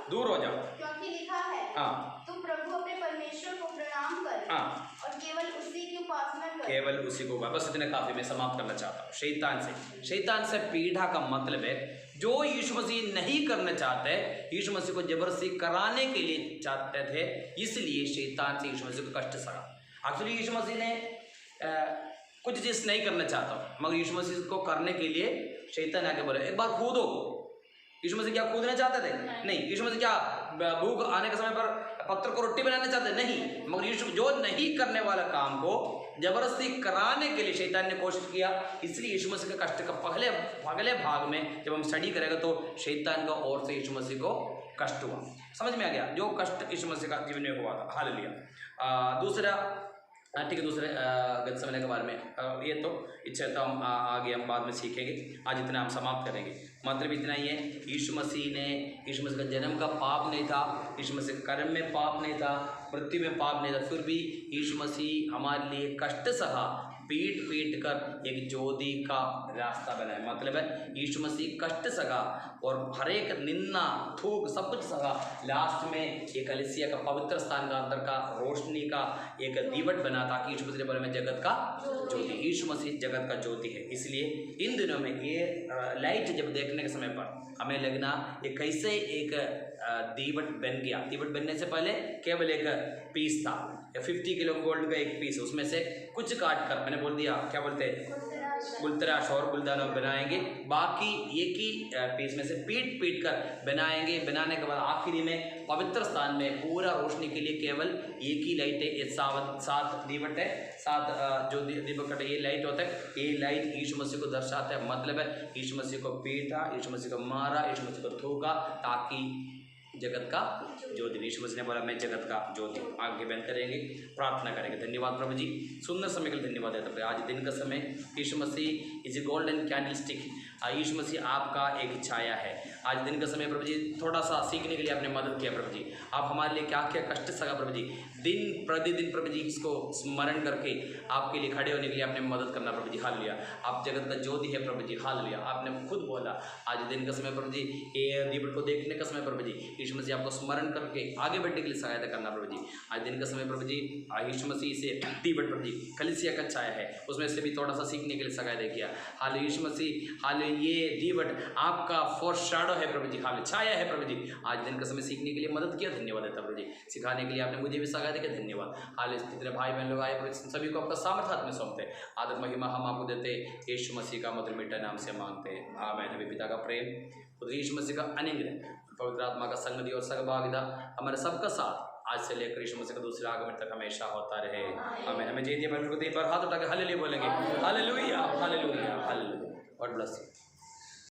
दूर हो जाओ, क्योंकि लिखा है तू प्रभु अपने परमेश्वर को प्रणाम कर और केवल उसी की उपासना कर। केवल उसी को। बस इतने काफी। मैं समाप्त करना चाहता हूँ। शैतान से पीढ़ा का मतलब है जो यीशु मसीह नहीं करना चाहते, यीशु मसीह को जबरदस्ती कराने के लिए चाहते थे, इसलिए शैतान से यीशु मसीह को कष्ट सहा। एक्चुअली यीशु मसीह ने कुछ चीज नहीं करना चाहता, मगर यीशु मसीह को करने के लिए शैतान आके बोले एक बार कूदो। यीशु मसीह क्या कूदना चाहते थे? नहीं। यीशु मसीह क्या भूख आने के समय पर पत्थर को रोटी बनाना चाहते? नहीं। मगर यीशु जो नहीं करने वाला काम को जबरदस्ती कराने के लिए शैतान ने कोशिश किया। इसलिए यीशु मसीह का कष्ट का पहले भाग में जब हम स्टडी करेंगे तो शैतान का ओर से यीशु मसीह को कष्ट हुआ। समझ में आ गया? जो कष्ट यीशु मसीह का जीवन में हुआ था। हालेलुया। दूसरा, ठीक है, दूसरे गतसमने के बारे में ये तो इच्छा था, हम आगे हम बाद में सीखेंगे। आज इतना हम समाप्त करेंगे। मतलब इतना ही है, यीशु मसीह का जन्म का पाप नहीं था, यीशु मसीह का कर्म में पाप नहीं था, मृत्यु में पाप नहीं था, फिर भी यीशु मसीह हमारे लिए कष्ट सहा, पीट कर एक ज्योति का रास्ता बनाया। मतलब है यीशु मसीह कष्ट सहा और हर एक निंदा थूक सब कुछ सहा। लास्ट में एक कलीसिया का पवित्र स्थान का अंदर का रोशनी का एक दीवट बना ताकि यीशु मसीह के बारे में जगत का ज्योति। यीशु मसीह जगत का ज्योति है। इसलिए इन दिनों में ये लाइट जब देखने के समय पर हमें लगना ये कैसे एक दीवट बन गया। दीवट बनने से पहले केवल एक पीस था, 50 किलो गोल्ड का एक पीस, उसमें से कुछ काट कर, मैंने बोल दिया क्या बोलते हैं, गुलतराश और गुलदाना बनाएंगे, बाकी एक ही पीस में से पीट कर बनाएंगे। बनाने के बाद आखिरी में पवित्र स्थान में पूरा रोशनी के लिए केवल एक ही लाइट है। ये 7 दीवट है, 7 जो दीपक ये लाइट होता है, ये लाइट यीशु मसीह को दर्शाता है। मतलब है यीशु मसीह को पीटा, यीशु मसीह को मारा, यीशु मसीह को थूका ताकि जगत का ज्योति। यीशु मसीह ने बोला मैं जगत का ज्योति हूँ। आगे बंद करेंगे, प्रार्थना करेंगे। धन्यवाद प्रभु जी, सुंदर समय के लिए धन्यवाद देता हूँ। आज दिन का समय यीशु मसीह is a golden candle stick. यीशु मसीह आपका एक छाया है। आज दिन का समय प्रभु जी थोड़ा सा सीखने के लिए आपने मदद किया प्रभु जी। आप हमारे लिए क्या क्या कष्ट सका प्रभु जी, दिन प्रतिदिन प्रभु जी इसको स्मरण करके आपके लिए खड़े होने के लिए आपने मदद करना प्रभु जी। हालेलुया, आप जगत का ज्योति है प्रभु जी। हालेलुया, आपने खुद बोला आज दिन का समय प्रभु जी, ये दीपक को देखने का समय प्रभु जी। यीशु मसीह आपको स्मरण करके आगे बढ़ने के लिए सहायता करना प्रभु जी। आज दिन का समय प्रभु जी, यीशु मसीह से दीपक प्रभु जी कलीसिया का छाया है, उसमें से भी थोड़ा सा सीखने के लिए सहायता किया। हाल यीशु मसीह, हाल ये दीपक आपका फोर शैडो है प्रभु जी, हाल छाया है प्रभु जी। आज दिन का समय सीखने के लिए मदद किया, धन्यवाद देता प्रभु जी। सिखाने के लिए आपने मुझे भी सहायता किया, धन्यवाद। हाल जितने भाई बहन लोग आए प्रभु सभी को आपका सामर्थ हाथ में सौंपते, आदर महिमा हम आपको देते, यीशु मसीह का मधुर मीठा नाम से मांगते हैं, आमीन। अभी पिता का प्रेम, खुद यीशु मसीह का अनुग्रह, पवित्र आत्मा का संगति और सहभागिता हमारे सबका साथ आज से लेकर यीशु मसीह का दूसरे आगमन तक हमेशा होता रहे, आमीन। हमें जय दिया पर हाथ उठा के हालेलुया बोलेंगे, hallelujah hallelujah hallelujah. God bless you.